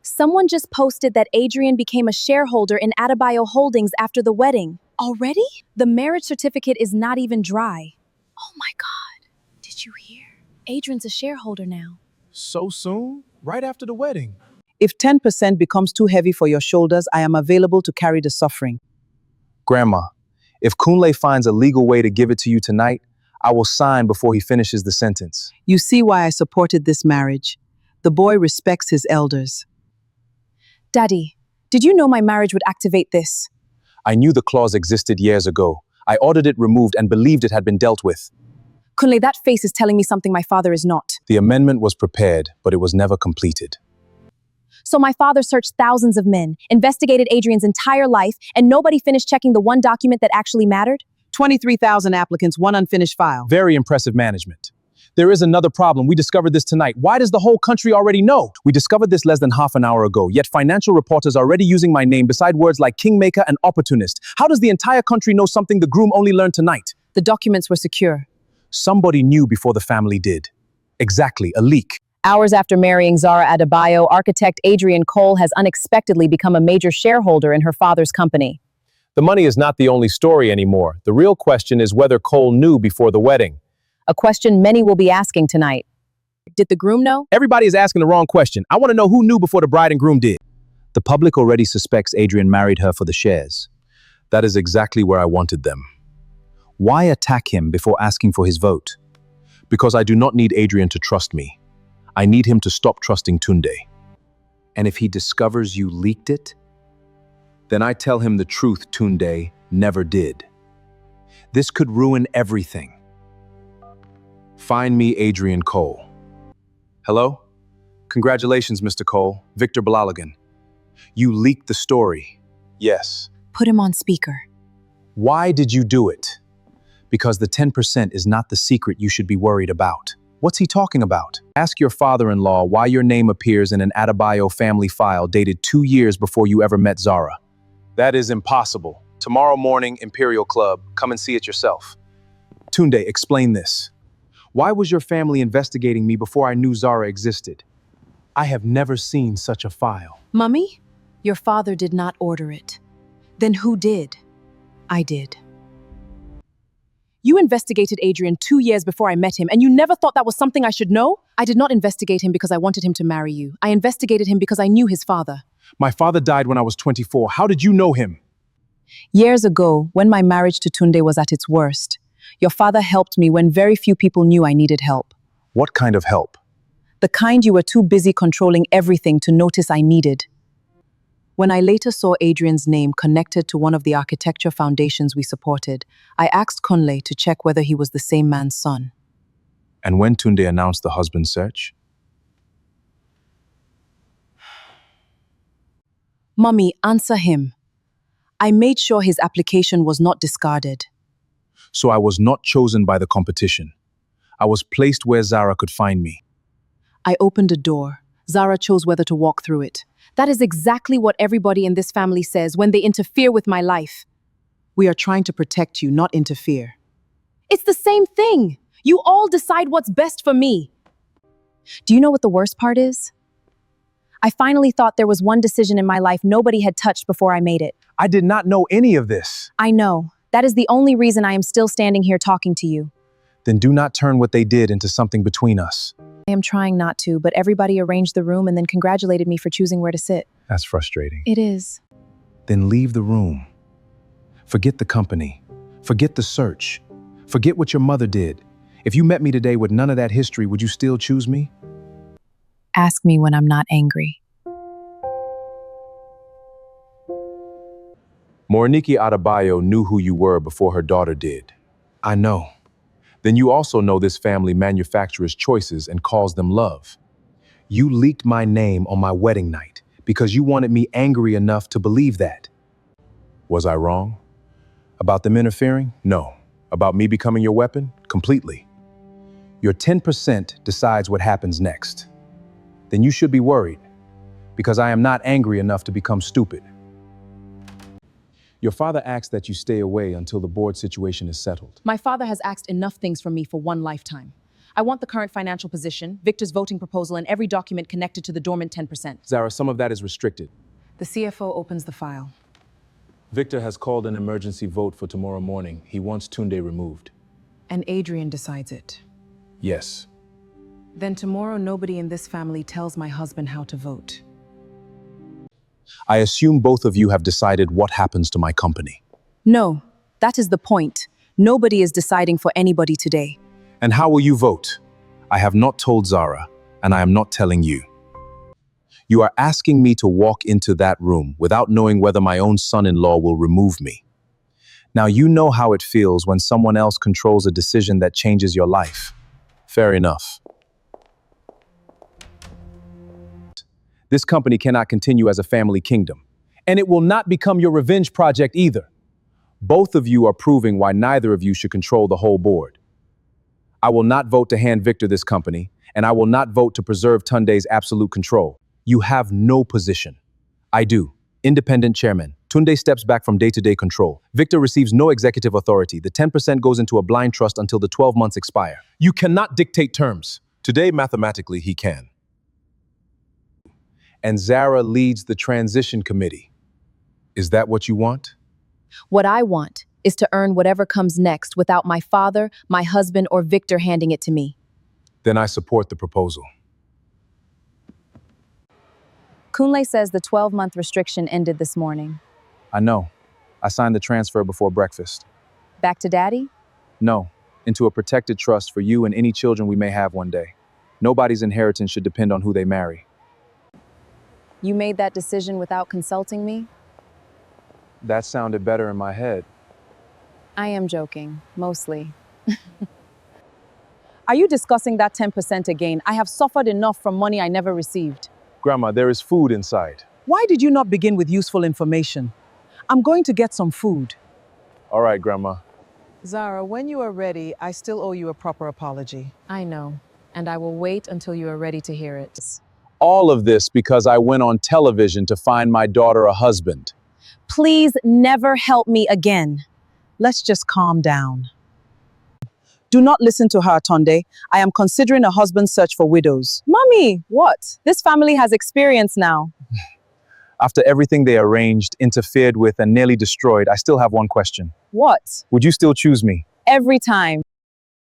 Speaker 3: Someone just posted that Adrian became a shareholder in Adebayo Holdings after the wedding. Already? The marriage certificate is not even dry. Oh my God. Did you hear? Adrian's a shareholder now.
Speaker 1: So soon? Right after the wedding?
Speaker 4: If 10% becomes too heavy for your shoulders, I am available to carry the suffering.
Speaker 1: Grandma, if Kunle finds a legal way to give it to you tonight, I will sign before he finishes the sentence.
Speaker 4: You see why I supported this marriage. The boy respects his elders.
Speaker 3: Daddy, did you know my marriage would activate this?
Speaker 1: I knew the clause existed years ago. I ordered it removed and believed it had been dealt with.
Speaker 3: Kunle, that face is telling me something my father is not.
Speaker 1: The amendment was prepared, but it was never completed.
Speaker 3: So my father searched thousands of men, investigated Adrian's entire life, and nobody finished checking the one document that actually mattered?
Speaker 4: 23,000 applicants, one unfinished file.
Speaker 1: Very impressive management. There is another problem. We discovered this tonight. Why does the whole country already know? We discovered this less than half an hour ago, yet financial reporters are already using my name beside words like kingmaker and opportunist. How does the entire country know something the groom only learned tonight?
Speaker 3: The documents were secure.
Speaker 1: Somebody knew before the family did. Exactly, a leak.
Speaker 3: Hours after marrying Zara Adebayo, architect Adrian Cole has unexpectedly become a major shareholder in her father's company.
Speaker 1: The money is not the only story anymore. The real question is whether Cole knew before the wedding.
Speaker 3: A question many will be asking tonight. Did the groom know?
Speaker 1: Everybody is asking the wrong question. I want to know who knew before the bride and groom did. The public already suspects Adrian married her for the shares. That is exactly where I wanted them. Why attack him before asking for his vote? Because I do not need Adrian to trust me. I need him to stop trusting Tunde. And if he discovers you leaked it, then I tell him the truth Tunde never did. This could ruin everything. Find me Adrian Cole. Hello? Congratulations, Mr. Cole. Victor Balaligan. You leaked the story. Yes.
Speaker 2: Put him on speaker.
Speaker 1: Why did you do it? Because the 10% is not the secret you should be worried about. What's he talking about? Ask your father-in-law why your name appears in an Adebayo family file dated 2 years before you ever met Zara. That is impossible. Tomorrow morning, Imperial Club. Come and see it yourself. Tunde, explain this. Why was your family investigating me before I knew Zara existed? I have never seen such a file.
Speaker 2: Mummy, your father did not order it. Then who did? I did.
Speaker 3: You investigated Adrian 2 years before I met him, and you never thought that was something I should know?
Speaker 2: I did not investigate him because I wanted him to marry you. I investigated him because I knew his father.
Speaker 1: My father died when I was 24. How did you know him?
Speaker 4: Years ago, when my marriage to Tunde was at its worst, your father helped me when very few people knew I needed help.
Speaker 1: What kind of help?
Speaker 4: The kind you were too busy controlling everything to notice I needed. When I later saw Adrian's name connected to one of the architecture foundations we supported, I asked Kunle to check whether he was the same man's son.
Speaker 1: And when Tunde announced the husband search?
Speaker 4: Mummy, answer him. I made sure his application was not discarded.
Speaker 1: So I was not chosen by the competition. I was placed where Zara could find me.
Speaker 4: I opened a door. Zara chose whether to walk through it.
Speaker 3: That is exactly what everybody in this family says when they interfere with my life.
Speaker 4: We are trying to protect you, not interfere.
Speaker 3: It's the same thing. You all decide what's best for me. Do you know what the worst part is? I finally thought there was one decision in my life nobody had touched before I made it.
Speaker 1: I did not know any of this.
Speaker 3: I know. That is the only reason I am still standing here talking to you.
Speaker 1: Then do not turn what they did into something between us.
Speaker 3: I am trying not to, but everybody arranged the room and then congratulated me for choosing where to sit.
Speaker 1: That's frustrating.
Speaker 3: It is.
Speaker 1: Then leave the room. Forget the company. Forget the search. Forget what your mother did. If you met me today with none of that history, would you still choose me?
Speaker 3: Ask me when I'm not angry.
Speaker 1: Moriniki Adebayo knew who you were before her daughter did. I know. Then you also know this family manufactures choices and calls them love. You leaked my name on my wedding night because you wanted me angry enough to believe that. Was I wrong? About them interfering? No. About me becoming your weapon? Completely. Your 10% decides what happens next. Then you should be worried, because I am not angry enough to become stupid. Your father asked that you stay away until the board situation is settled.
Speaker 5: My father has asked enough things from me for one lifetime. I want the current financial position, Victor's voting proposal, and every document connected to the dormant 10%.
Speaker 1: Zara, some of that is restricted.
Speaker 5: The CFO opens the file.
Speaker 1: Victor has called an emergency vote for tomorrow morning. He wants Tunde removed.
Speaker 5: And Adrian decides it.
Speaker 1: Yes.
Speaker 5: Then tomorrow nobody in this family tells my husband how to vote.
Speaker 1: I assume both of you have decided what happens to my company.
Speaker 2: No, that is the point. Nobody is deciding for anybody today.
Speaker 1: And how will you vote? I have not told Zara, and I am not telling you. You are asking me to walk into that room without knowing whether my own son-in-law will remove me. Now you know how it feels when someone else controls a decision that changes your life. Fair enough. This company cannot continue as a family kingdom, and it will not become your revenge project either. Both of you are proving why neither of you should control the whole board. I will not vote to hand Victor this company, and I will not vote to preserve Tunde's absolute control. You have no position. I do. Independent chairman. Tunde steps back from day-to-day control. Victor receives no executive authority. The 10% goes into a blind trust until the 12 months expire. You cannot dictate terms. Today, mathematically, he can. And Zara leads the transition committee. Is that what you want?
Speaker 3: What I want is to earn whatever comes next without my father, my husband, or Victor handing it to me.
Speaker 1: Then I support the proposal.
Speaker 3: Kunle says the 12-month restriction ended this morning.
Speaker 1: I know. I signed the transfer before breakfast.
Speaker 3: Back to daddy?
Speaker 1: No, into a protected trust for you and any children we may have one day. Nobody's inheritance should depend on who they marry.
Speaker 3: You made that decision without consulting me?
Speaker 1: That sounded better in my head.
Speaker 3: I am joking, mostly.
Speaker 2: Are you discussing that 10% again? I have suffered enough from money I never received.
Speaker 1: Grandma, there is food inside.
Speaker 4: Why did you not begin with useful information? I'm going to get some food.
Speaker 1: All right, Grandma.
Speaker 10: Zara, when you are ready, I still owe you a proper apology.
Speaker 5: I know, and I will wait until you are ready to hear it.
Speaker 1: All of this because I went on television to find my daughter a husband.
Speaker 2: Please never help me again.
Speaker 4: Let's just calm down. Do not listen to her, Tunde. I am considering a husband search for widows.
Speaker 2: Mommy, what? This family has experience now.
Speaker 1: After everything they arranged, interfered with, and nearly destroyed, I still have one question.
Speaker 2: What?
Speaker 1: Would you still choose me?
Speaker 2: Every time.